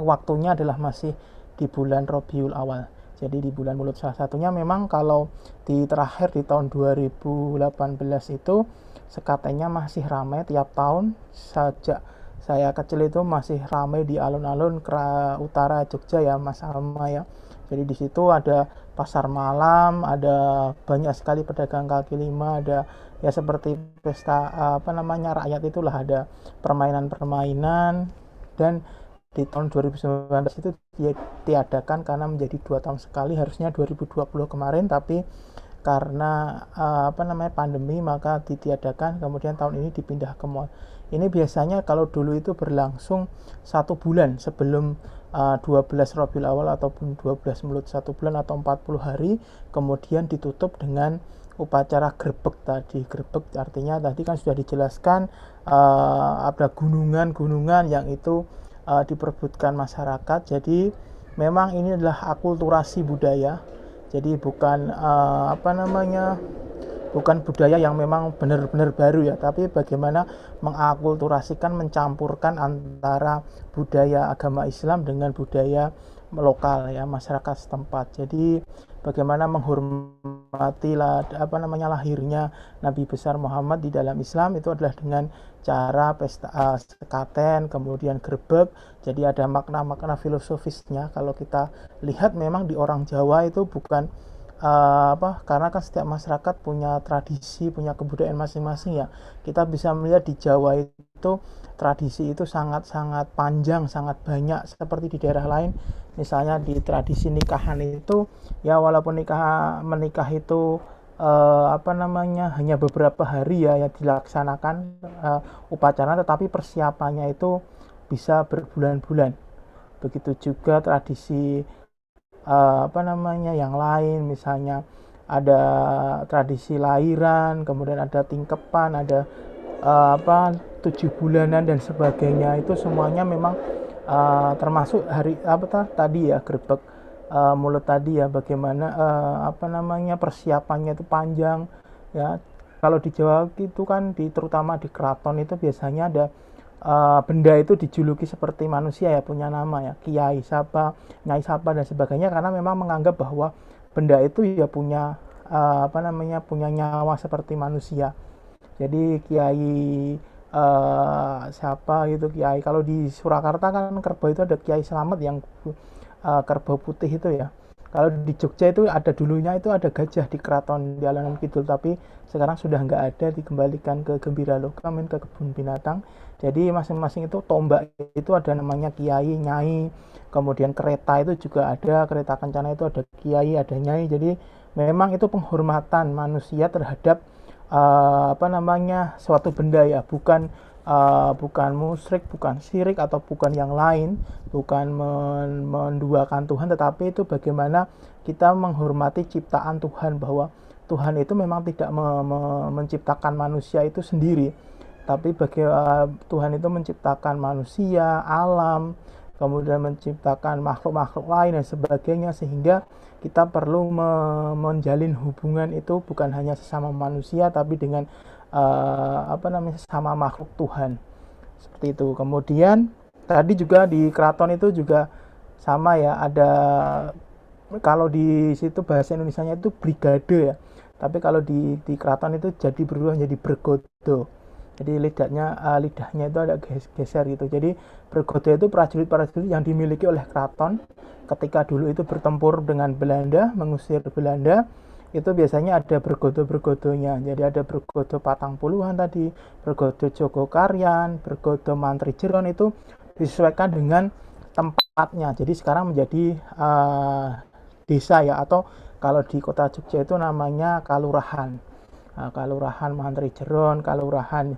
waktunya adalah masih di bulan Rabiul Awal. Jadi di bulan Mulut salah satunya. Memang kalau di terakhir di tahun 2018 itu sekatenya masih ramai tiap tahun. Sejak saya kecil itu masih ramai di alun-alun utara Jogja ya, Mas Alma ya. Jadi di situ ada pasar malam, ada banyak sekali pedagang kaki lima, ada ya seperti pesta rakyat itulah, ada permainan-permainan. Dan di tahun 2019 itu diadakan karena menjadi 2 tahun sekali, harusnya 2020 kemarin, tapi karena pandemi maka ditiadakan, kemudian tahun ini dipindah ke mall. Ini biasanya kalau dulu itu berlangsung 1 bulan sebelum 12 Rabiul Awal ataupun 12 Mulut, 1 bulan atau 40 hari, kemudian ditutup dengan upacara grebek tadi. Grebek artinya tadi kan sudah dijelaskan, ada gunungan-gunungan yang itu diperebutkan masyarakat. Jadi memang ini adalah akulturasi budaya. Jadi bukan bukan budaya yang memang benar-benar baru ya, tapi bagaimana mengakulturasikan, mencampurkan antara budaya agama Islam dengan budaya lokal ya, masyarakat setempat. Jadi bagaimana menghormati lahirnya Nabi besar Muhammad di dalam Islam itu adalah dengan cara pesta sekaten, kemudian grebek. Jadi ada makna-makna filosofisnya. Kalau kita lihat memang di orang Jawa itu bukan karena kan setiap masyarakat punya tradisi, punya kebudayaan masing-masing ya. Kita bisa melihat di Jawa itu tradisi itu sangat-sangat panjang, sangat banyak seperti di daerah lain. Misalnya di tradisi nikahan itu ya, walaupun menikah itu hanya beberapa hari ya yang dilaksanakan upacara, tetapi persiapannya itu bisa berbulan-bulan. Begitu juga tradisi yang lain, misalnya ada tradisi lahiran, kemudian ada tingkepan, ada 7 bulanan dan sebagainya. Itu semuanya memang termasuk hari tadi ya, gerbek mulut tadi ya, bagaimana persiapannya itu panjang ya. Kalau di Jawa itu kan terutama di keraton itu biasanya ada benda itu dijuluki seperti manusia ya, punya nama ya, kiai siapa, nyai siapa dan sebagainya, karena memang menganggap bahwa benda itu ya punya punya nyawa seperti manusia. Jadi kiai siapa gitu, kiai, kalau di Surakarta kan Kerbau itu ada Kiai Slamet yang kerbau putih itu ya. Kalau di Jogja itu ada, dulunya itu ada gajah di keraton di Alangan Kidul, tapi sekarang sudah nggak ada, dikembalikan ke Gembira Lokam, ke kebun binatang. Jadi masing-masing itu tombak itu ada namanya kiai, nyai, kemudian kereta itu juga ada, kereta kencana itu ada kiai, ada nyai. Jadi memang itu penghormatan manusia terhadap suatu benda ya, bukan musyrik, bukan syirik atau bukan yang lain, bukan menduakan Tuhan, tetapi itu bagaimana kita menghormati ciptaan Tuhan, bahwa Tuhan itu memang tidak menciptakan manusia itu sendiri, tapi Tuhan itu menciptakan manusia, alam, kemudian menciptakan makhluk-makhluk lain dan sebagainya, sehingga kita perlu menjalin hubungan itu bukan hanya sesama manusia, tapi dengan sesama makhluk Tuhan, seperti itu. Kemudian tadi juga di keraton itu juga sama ya, ada, kalau di situ bahasa Indonesianya itu brigade ya, tapi kalau di keraton itu jadi berubah menjadi bergodo. Jadi lidahnya itu ada geser gitu. Jadi bergodo itu prajurit-prajurit yang dimiliki oleh keraton ketika dulu itu bertempur dengan Belanda, mengusir Belanda. Itu biasanya ada bergodo-bergodonya. Jadi ada bergodo Patang Puluhan tadi, bergodo Jogokaryan, bergodo Mantri Jeron, itu disesuaikan dengan tempatnya. Jadi sekarang menjadi desa ya, atau kalau di kota Jogja itu namanya kalurahan. Kalurahan Mantri Jeron, kalurahan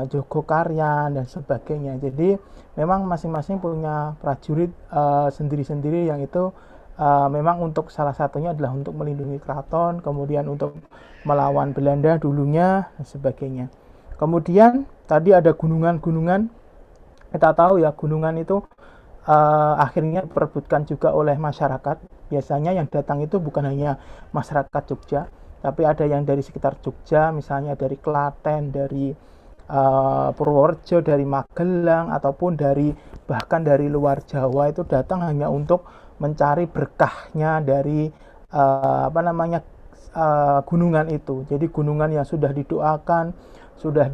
Jogokaryan dan sebagainya. Jadi memang masing-masing punya prajurit sendiri-sendiri yang itu memang untuk salah satunya adalah untuk melindungi keraton, kemudian untuk melawan Belanda dulunya dan sebagainya. Kemudian tadi ada gunungan-gunungan. Kita tahu ya, gunungan itu akhirnya diperebutkan juga oleh masyarakat. Biasanya yang datang itu bukan hanya masyarakat Jogja, tapi ada yang dari sekitar Jogja, misalnya dari Klaten, dari Purworejo, dari Magelang, ataupun bahkan dari luar Jawa, itu datang hanya untuk mencari berkahnya dari gunungan itu. Jadi gunungan yang sudah didoakan, sudah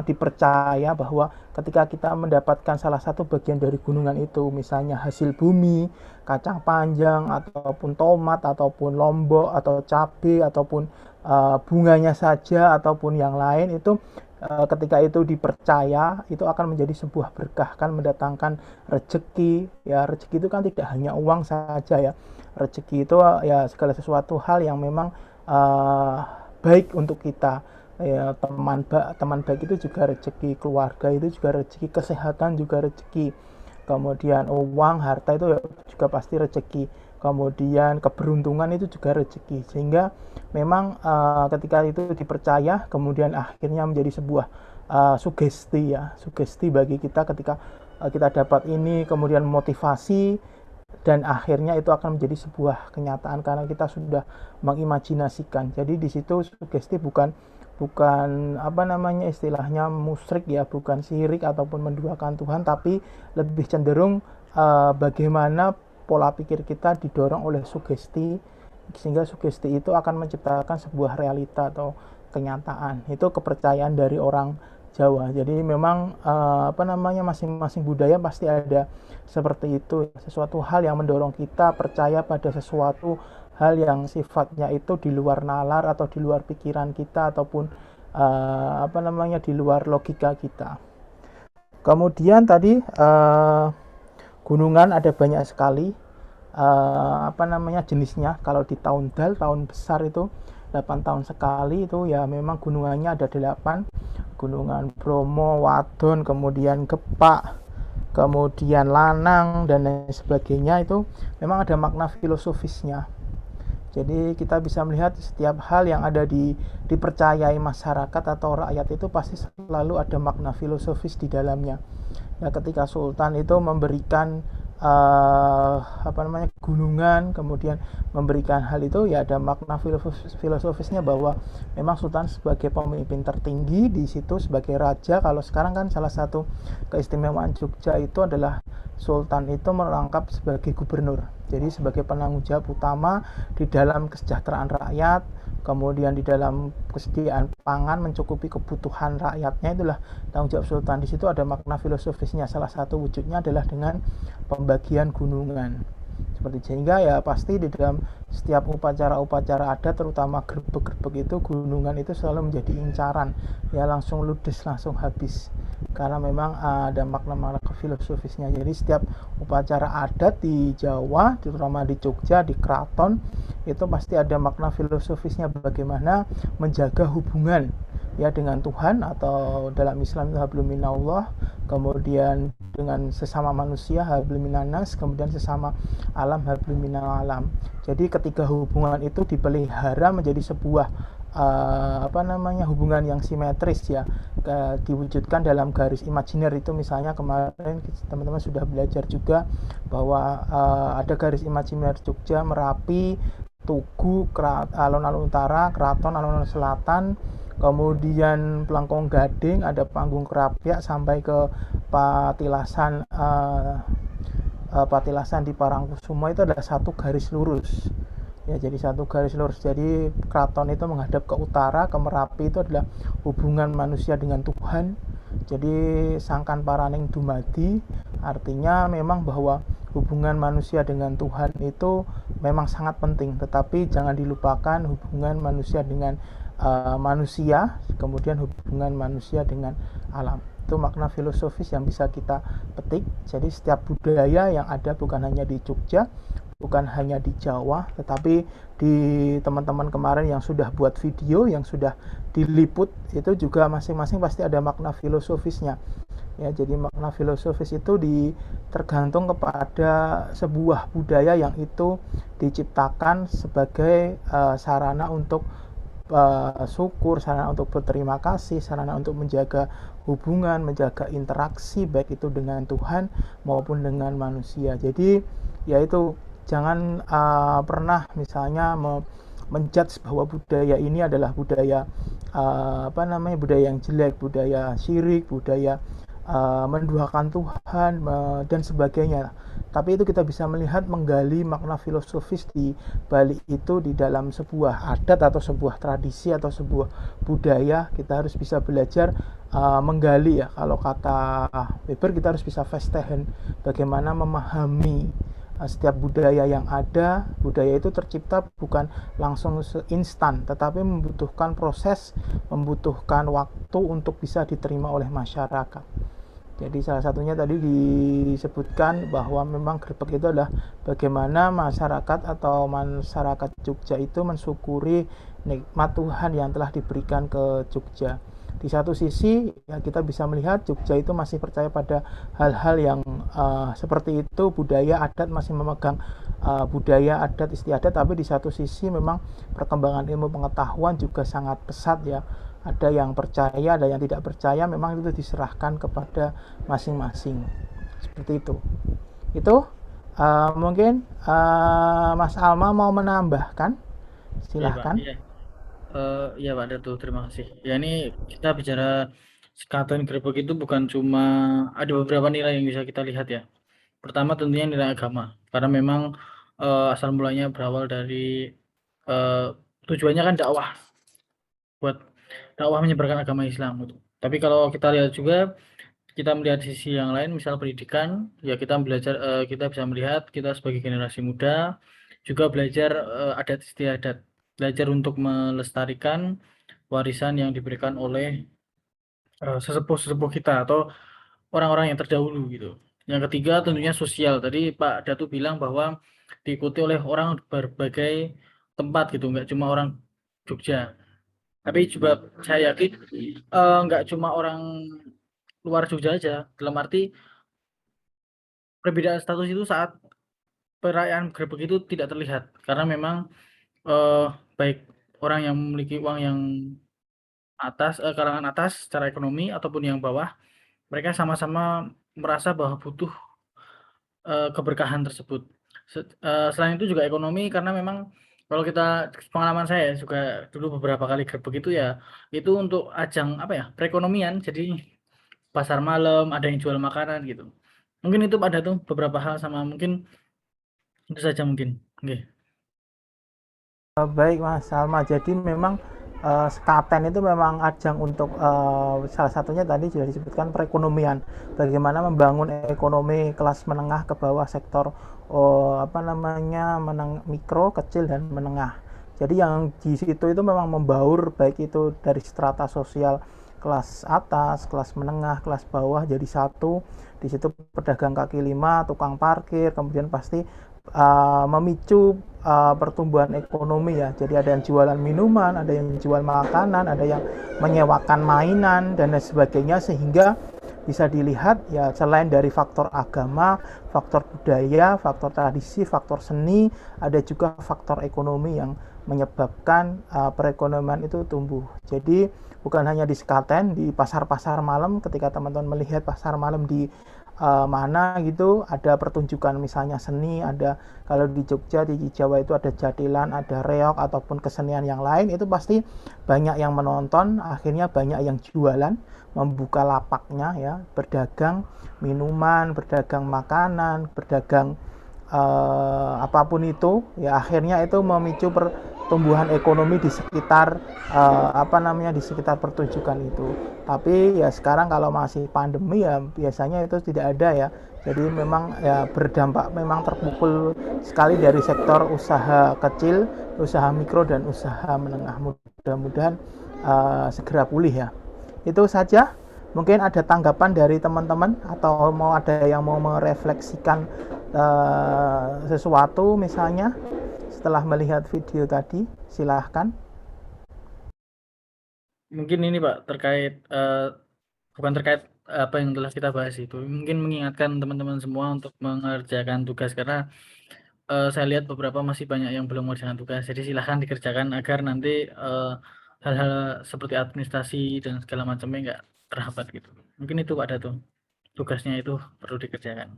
dipercaya bahwa ketika kita mendapatkan salah satu bagian dari gunungan itu, misalnya hasil bumi, kacang panjang, ataupun tomat, ataupun lombok, atau cabai, ataupun bunganya saja, ataupun yang lain, itu ketika itu dipercaya, itu akan menjadi sebuah berkah, kan mendatangkan rezeki ya. Rezeki itu kan tidak hanya uang saja ya, rezeki itu ya segala sesuatu hal yang memang baik untuk kita ya. Teman baik itu juga rezeki, keluarga itu juga rezeki, kesehatan juga rezeki, kemudian uang, harta itu juga pasti rezeki, kemudian keberuntungan itu juga rezeki. Sehingga memang ketika itu dipercaya, kemudian akhirnya menjadi sebuah sugesti ya, sugesti bagi kita ketika kita dapat ini, kemudian motivasi, dan akhirnya itu akan menjadi sebuah kenyataan karena kita sudah mengimajinasikan. Jadi di situ sugesti bukan istilahnya musyrik ya, bukan syirik ataupun menduakan Tuhan, tapi lebih cenderung bagaimana pola pikir kita didorong oleh sugesti, sehingga sugesti itu akan menciptakan sebuah realita atau kenyataan. Itu kepercayaan dari orang Jawa. Jadi memang masing-masing budaya pasti ada seperti itu, sesuatu hal yang mendorong kita percaya pada sesuatu hal yang sifatnya itu di luar nalar atau di luar pikiran kita ataupun di luar logika kita. Kemudian tadi gunungan ada banyak sekali jenisnya. Kalau di tahun dal, tahun besar itu 8 tahun sekali itu ya memang gunungannya ada 8. Gunungan Bromo, Wadon, kemudian Gepak, kemudian Lanang dan lain sebagainya, itu memang ada makna filosofisnya. Jadi kita bisa melihat setiap hal yang ada dipercayai masyarakat atau rakyat itu pasti selalu ada makna filosofis di dalamnya. Ya, ketika sultan itu memberikan gunungan, kemudian memberikan hal itu, ya ada makna filosofisnya bahwa memang sultan sebagai pemimpin tertinggi di situ, sebagai raja. Kalau sekarang kan salah satu keistimewaan Jogja itu adalah sultan itu merangkap sebagai gubernur, jadi sebagai penanggung jawab utama di dalam kesejahteraan rakyat, kemudian di dalam kesediaan pangan, mencukupi kebutuhan rakyatnya, itulah tanggung jawab sultan. Di situ ada makna filosofisnya. Salah satu wujudnya adalah dengan pembagian gunungan. Seperti sehingga ya pasti di dalam setiap upacara-upacara adat, terutama gerbek-gerbek itu, gunungan itu selalu menjadi incaran, ya langsung ludes, langsung habis, karena memang ada makna-makna filosofisnya. Jadi setiap upacara adat di Jawa, terutama di Jogja, di keraton, itu pasti ada makna filosofisnya, bagaimana menjaga hubungan ya dengan Tuhan, atau dalam Islam itu hablum minallah, kemudian dengan sesama manusia hablum minannas, kemudian sesama alam hablum minal alam. Jadi ketika hubungan itu dipelihara menjadi sebuah hubungan yang simetris, ya diwujudkan dalam garis imajiner. Itu misalnya kemarin teman-teman sudah belajar juga bahwa ada garis imajiner Jogja, Merapi, Tugu, alun-alun utara, Keraton, alun-alun selatan, kemudian Pelengkong Gading, ada Panggung Kerapiak sampai ke Patilasan di Parangkusumo. Itu adalah satu garis lurus. Ya, jadi satu garis lurus. Jadi keraton itu menghadap ke utara, ke Merapi itu adalah hubungan manusia dengan Tuhan. Jadi sangkan paraning dumadi, artinya memang bahwa hubungan manusia dengan Tuhan itu memang sangat penting, tetapi jangan dilupakan hubungan manusia dengan manusia, kemudian hubungan manusia dengan alam. Itu makna filosofis yang bisa kita petik. Jadi setiap budaya yang ada, bukan hanya di Jogja, bukan hanya di Jawa, tetapi di teman-teman kemarin yang sudah buat video, yang sudah diliput, itu juga masing-masing pasti ada makna filosofisnya. Ya, jadi makna filosofis itu tergantung kepada sebuah budaya yang itu diciptakan sebagai sarana untuk syukur, sarana untuk berterima kasih, sarana untuk menjaga hubungan, menjaga interaksi baik itu dengan Tuhan maupun dengan manusia. Jadi yaitu jangan pernah misalnya menjudge bahwa budaya ini adalah budaya budaya yang jelek, budaya syirik, budaya menduakan Tuhan dan sebagainya. Tapi itu kita bisa melihat, menggali makna filosofis di balik itu di dalam sebuah adat atau sebuah tradisi atau sebuah budaya. Kita harus bisa belajar menggali, ya kalau kata Weber, kita harus bisa verstehen, bagaimana memahami setiap budaya yang ada. Budaya itu tercipta bukan langsung instan, tetapi membutuhkan proses, membutuhkan waktu untuk bisa diterima oleh masyarakat. Jadi salah satunya tadi disebutkan bahwa memang gerbek itu adalah bagaimana masyarakat atau masyarakat Jogja itu mensyukuri nikmat Tuhan yang telah diberikan ke Jogja. Di satu sisi ya kita bisa melihat Jogja itu masih percaya pada hal-hal yang seperti itu, budaya adat, masih memegang budaya adat istiadat. Tapi di satu sisi memang perkembangan ilmu pengetahuan juga sangat pesat, ya. Ada yang percaya, ada yang tidak percaya, memang itu diserahkan kepada masing-masing. Seperti itu. Itu mungkin Mas Alma mau menambahkan, silahkan. Ya Pak Datu, terima kasih. Ya, ini kita bicara sekatan gerbek itu bukan cuma ada beberapa nilai yang bisa kita lihat, ya. Pertama tentunya nilai agama, karena memang asal mulanya berawal dari tujuannya kan dakwah, buat dakwah menyebarkan agama Islam gitu. Tapi kalau kita lihat juga, kita melihat sisi yang lain, misal pendidikan, ya kita belajar, kita bisa melihat kita sebagai generasi muda juga belajar adat istiadat, belajar untuk melestarikan warisan yang diberikan oleh sesepuh-sesepuh kita atau orang-orang yang terdahulu gitu. Yang ketiga tentunya sosial. Tadi Pak Datu bilang bahwa diikuti oleh orang berbagai tempat gitu, nggak cuma orang Jogja. Tapi juga saya yakin nggak cuma orang luar Jogja aja. Dalam arti perbedaan status itu saat perayaan Grebek itu tidak terlihat karena memang baik orang yang memiliki uang yang kalangan atas secara ekonomi ataupun yang bawah, mereka sama-sama merasa bahwa butuh keberkahan tersebut. Selain itu juga ekonomi karena memang kalau kita pengalaman saya juga dulu beberapa kali Grebek itu ya, itu untuk ajang apa ya, perekonomian. Jadi pasar malam, ada yang jual makanan gitu. Mungkin itu ada tuh beberapa hal sama mungkin itu saja mungkin. Oke. Baik Mas Salma, jadi memang sekaten itu memang ajang untuk salah satunya tadi sudah disebutkan perekonomian, bagaimana membangun ekonomi kelas menengah ke bawah, sektor mikro, kecil dan menengah. Jadi yang di situ itu memang membaur, baik itu dari strata sosial kelas atas, kelas menengah, kelas bawah jadi satu. Di situ pedagang kaki lima, tukang parkir, kemudian pasti memicu pertumbuhan ekonomi ya. Jadi ada yang jualan minuman, ada yang jual makanan, ada yang menyewakan mainan dan lain sebagainya, sehingga bisa dilihat ya selain dari faktor agama, faktor budaya, faktor tradisi, faktor seni, ada juga faktor ekonomi yang menyebabkan perekonomian itu tumbuh. Jadi bukan hanya di sekaten, di pasar-pasar malam, ketika teman-teman melihat pasar malam di mana gitu ada pertunjukan misalnya seni, ada kalau di Jogja, di Jawa itu ada jatilan, ada reok ataupun kesenian yang lain, itu pasti banyak yang menonton, akhirnya banyak yang jualan, membuka lapaknya ya, berdagang minuman, berdagang makanan, berdagang apapun itu ya, akhirnya itu memicu pertumbuhan ekonomi di sekitar di sekitar pertunjukan itu. Tapi ya sekarang kalau masih pandemi ya biasanya itu tidak ada ya. Jadi memang ya berdampak, memang terpukul sekali dari sektor usaha kecil, usaha mikro dan usaha menengah. Mudah-mudahan segera pulih ya. Itu saja. Mungkin ada tanggapan dari teman-teman atau mau ada yang mau merefleksikan sesuatu misalnya setelah melihat video tadi, silahkan. Mungkin ini Pak terkait bukan terkait apa yang telah kita bahas itu, mungkin mengingatkan teman-teman semua untuk mengerjakan tugas karena saya lihat beberapa masih banyak yang belum mengerjakan tugas. Jadi silahkan dikerjakan agar nanti hal-hal seperti administrasi dan segala macamnya nggak terhambat gitu. Mungkin itu Pak Datu, tugasnya itu perlu dikerjakan.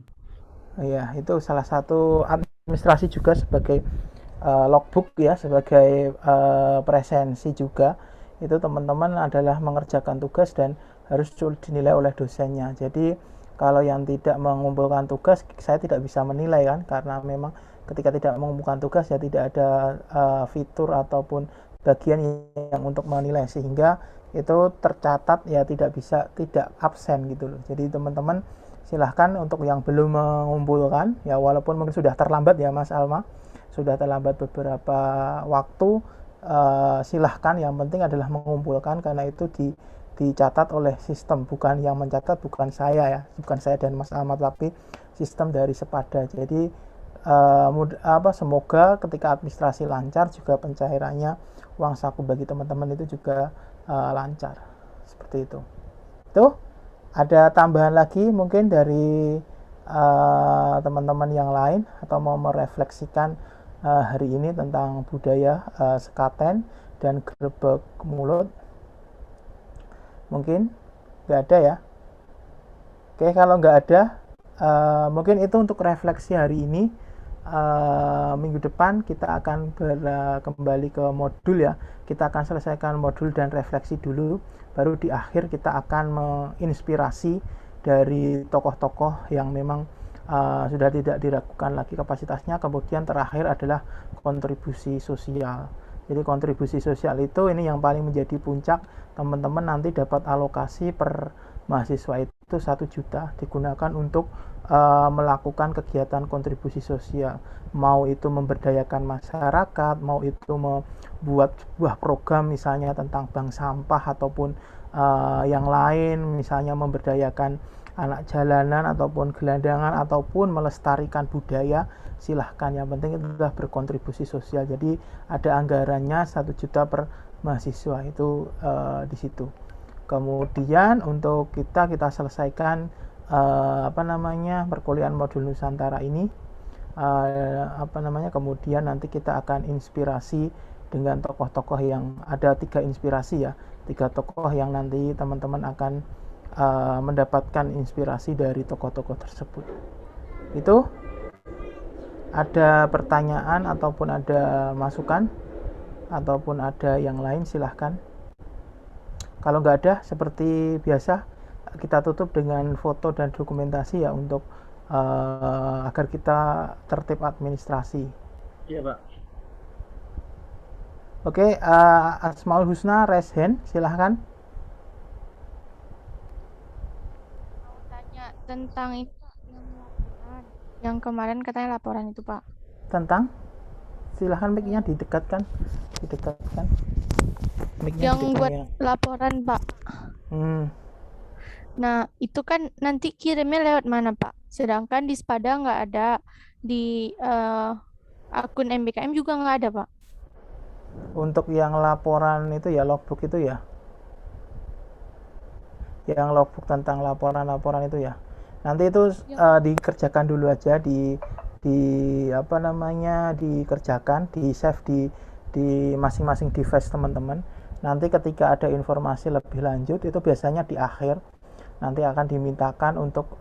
Ya, itu salah satu administrasi juga sebagai logbook ya, sebagai presensi juga. Itu teman-teman adalah mengerjakan tugas dan harus dinilai oleh dosennya. Jadi kalau yang tidak mengumpulkan tugas, saya tidak bisa menilai kan, karena memang ketika tidak mengumpulkan tugas ya tidak ada fitur ataupun bagian yang untuk menilai, sehingga itu tercatat ya tidak absen gitu loh. Jadi teman-teman silahkan untuk yang belum mengumpulkan ya, walaupun mungkin sudah terlambat ya Mas Alma, sudah terlambat beberapa waktu, silahkan, yang penting adalah mengumpulkan karena itu dicatat oleh sistem, bukan yang mencatat bukan saya ya, bukan saya dan Mas Alma, tapi sistem dari Sepada. Jadi semoga ketika administrasi lancar juga pencairannya uang saku bagi teman-teman itu juga lancar, seperti itu. Tuh, ada tambahan lagi mungkin dari teman-teman yang lain atau mau merefleksikan hari ini tentang budaya sekaten dan grebek mulut? Mungkin nggak ada ya. Oke, kalau nggak ada, mungkin itu untuk refleksi hari ini. Minggu depan kita akan kembali ke modul ya. Kita akan selesaikan modul dan refleksi dulu, baru di akhir kita akan menginspirasi dari tokoh-tokoh yang memang sudah tidak diragukan lagi kapasitasnya. Kemudian terakhir adalah kontribusi sosial. Jadi kontribusi sosial itu ini yang paling menjadi puncak. Teman-teman nanti dapat alokasi per mahasiswa itu itu 1 juta digunakan untuk melakukan kegiatan kontribusi sosial, mau itu memberdayakan masyarakat, mau itu membuat sebuah program misalnya tentang bank sampah ataupun yang lain, misalnya memberdayakan anak jalanan ataupun gelandangan ataupun melestarikan budaya, silahkan, yang penting itu sudah berkontribusi sosial. Jadi ada anggarannya 1 juta per mahasiswa itu di situ. Kemudian untuk kita selesaikan perkuliahan modul Nusantara ini, kemudian nanti kita akan inspirasi dengan tokoh-tokoh yang ada 3 inspirasi ya, 3 tokoh yang nanti teman-teman akan mendapatkan inspirasi dari tokoh-tokoh tersebut. Itu ada pertanyaan ataupun ada masukan ataupun ada yang lain, silahkan. Kalau nggak ada, seperti biasa kita tutup dengan foto dan dokumentasi ya, untuk agar kita tertib administrasi. Iya, Pak. Oke, Asmaul Husna raise hand, silahkan. Mau tanya tentang itu yang laporan. Yang kemarin katanya laporan itu, Pak. Tentang? Silahkan mic-nya didekatkan. Mic-nya Yang didekatkan, buat ya. laporan, Pak. Nah, itu kan nanti kirimnya lewat mana, Pak? Sedangkan di Spada nggak ada, di akun MBKM juga nggak ada, Pak. Untuk yang laporan itu ya, logbook itu ya, yang logbook tentang laporan itu ya, nanti itu dikerjakan dulu aja, dikerjakan, di save di masing-masing device teman-teman. Nanti ketika ada informasi lebih lanjut itu biasanya di akhir nanti akan dimintakan untuk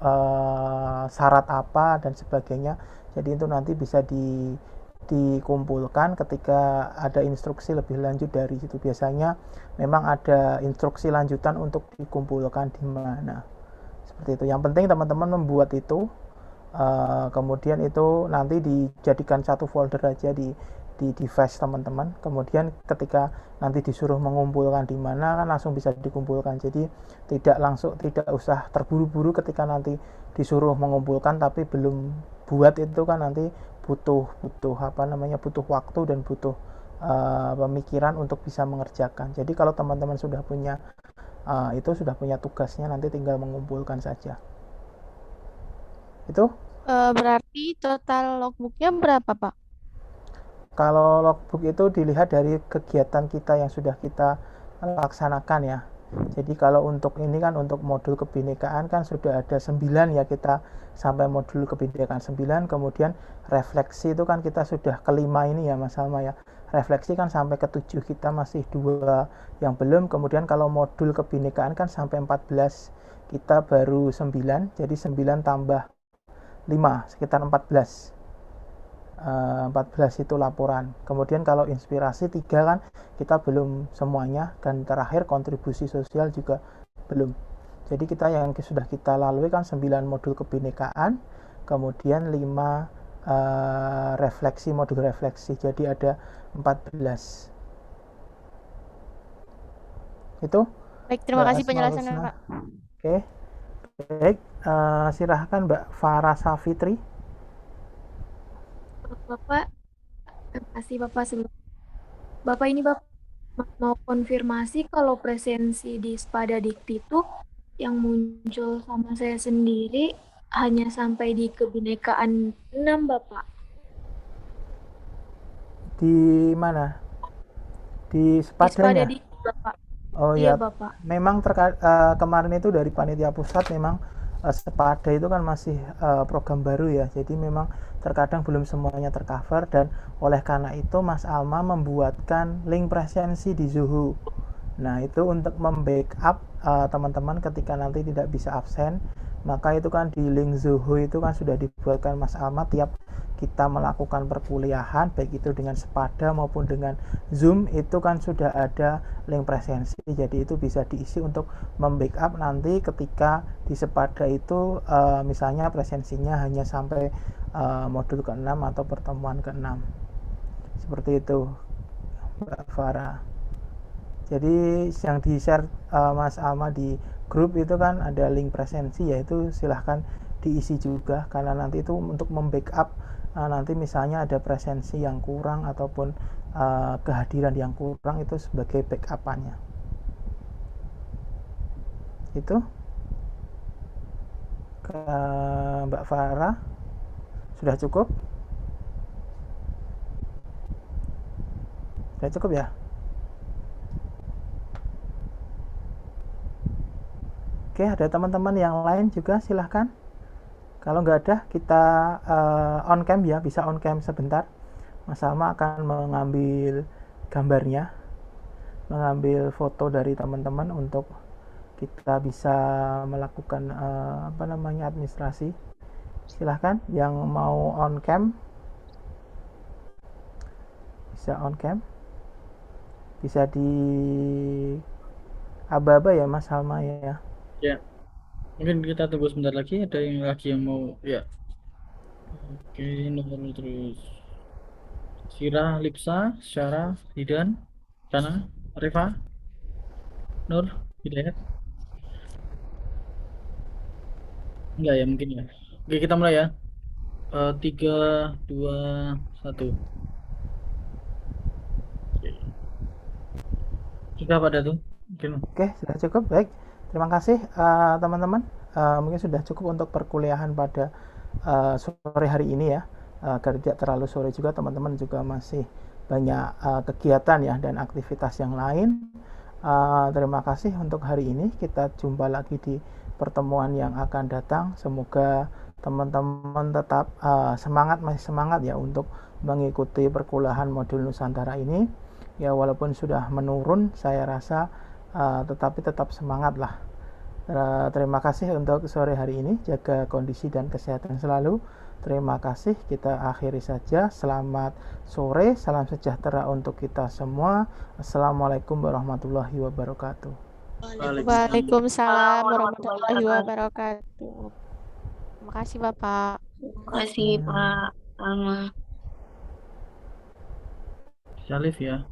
syarat apa dan sebagainya. Jadi itu nanti bisa dikumpulkan ketika ada instruksi lebih lanjut dari situ. Biasanya memang ada instruksi lanjutan untuk dikumpulkan di mana, seperti itu. Yang penting teman-teman membuat itu, kemudian itu nanti dijadikan satu folder aja di device teman-teman. Kemudian ketika nanti disuruh mengumpulkan di mana kan langsung bisa dikumpulkan. Jadi tidak usah terburu-buru ketika nanti disuruh mengumpulkan tapi belum buat, itu kan nanti butuh waktu dan butuh pemikiran untuk bisa mengerjakan. Jadi kalau teman-teman sudah punya sudah punya tugasnya, nanti tinggal mengumpulkan saja. Itu berarti total logbooknya berapa, Pak? kalau logbook itu dilihat dari kegiatan kita yang sudah kita laksanakan ya. Jadi kalau untuk ini kan, untuk modul kebinekaan kan sudah ada 9 ya, kita sampai modul kebinekaan 9. Kemudian refleksi itu kan kita sudah kelima ini ya Mas Salma ya. Refleksi kan sampai ke 7, kita masih 2 yang belum. Kemudian kalau modul kebinekaan kan sampai 14, kita baru 9. Jadi 9 tambah 5 sekitar 14 itu laporan. Kemudian kalau inspirasi 3 kan kita belum semuanya, dan terakhir kontribusi sosial juga belum. Jadi kita yang sudah kita lalui kan 9 modul kebinekaan, kemudian 5 modul refleksi, jadi ada 14. Itu. Baik, terima kasih penjelasannya, Pak. Oke. Baik, silahkan Mbak Farah Safitri. Bapak, terima kasih Bapak. Bapak ini Bapak mau konfirmasi kalau presensi di Spada Dikti itu yang muncul sama saya sendiri hanya sampai di kebinekaan 6, Bapak. Di mana? Di Spada Dikti, Bapak. Oh iya, ya, Bapak. Memang kemarin itu dari panitia pusat memang Spada itu kan masih program baru ya, jadi memang terkadang belum semuanya tercover, dan oleh karena itu Mas Alma membuatkan link presensi di Zoho. Nah itu untuk membackup teman-teman ketika nanti tidak bisa absen, maka itu kan di link Zoho itu kan sudah dibuatkan Mas Alma tiap kita melakukan perkuliahan, baik itu dengan Spada maupun dengan Zoom, itu kan sudah ada link presensi. Jadi itu bisa diisi untuk membackup nanti ketika di Spada itu misalnya presensinya hanya sampai modul ke-6 atau pertemuan ke-6. Seperti itu Mbak Farah. Jadi yang di-share Mas Alma di grup itu kan ada link presensi, yaitu silahkan diisi juga, karena nanti itu untuk membackup nanti misalnya ada presensi yang kurang ataupun kehadiran yang kurang, itu sebagai backupannya. Itu ke Mbak Farah sudah cukup? Sudah cukup ya? Oke, ada teman-teman yang lain juga, silahkan. Kalau nggak ada, kita on cam ya, bisa on cam sebentar. Mas Salma akan mengambil gambarnya, mengambil foto dari teman-teman untuk kita bisa melakukan administrasi. Silahkan yang mau on cam, bisa on cam, bisa di aba-aba ya Mas Salma ya. Ya, mungkin kita tunggu sebentar lagi. Ada yang lagi yang mau ya. Oke, nomor terus. Sira, Lipsa, Syara, Hidan, Sana, Reva, Nur, Hidayat. Enggak ya mungkin ya. Oke, kita mulai ya. 3, 2, 1. Oke. Sudah pada tuh? Mungkin. Oke, sudah cukup. Baik, terima kasih teman-teman. Mungkin sudah cukup untuk perkuliahan pada sore hari ini ya. Agar tidak terlalu sore juga, teman-teman juga masih banyak kegiatan ya dan aktivitas yang lain. Terima kasih untuk hari ini. Kita jumpa lagi di pertemuan yang akan datang. Semoga teman-teman tetap masih semangat ya untuk mengikuti perkuliahan modul Nusantara ini. Ya walaupun sudah menurun, saya rasa tetapi tetap semangat lah. Terima kasih untuk sore hari ini. Jaga kondisi dan kesehatan selalu. Terima kasih. Kita akhiri saja. Selamat sore. Salam sejahtera untuk kita semua. Assalamualaikum warahmatullahi wabarakatuh. Waalaikumsalam warahmatullahi wabarakatuh. Terima kasih Bapak. Terima kasih Pak Alma. Syalif ya.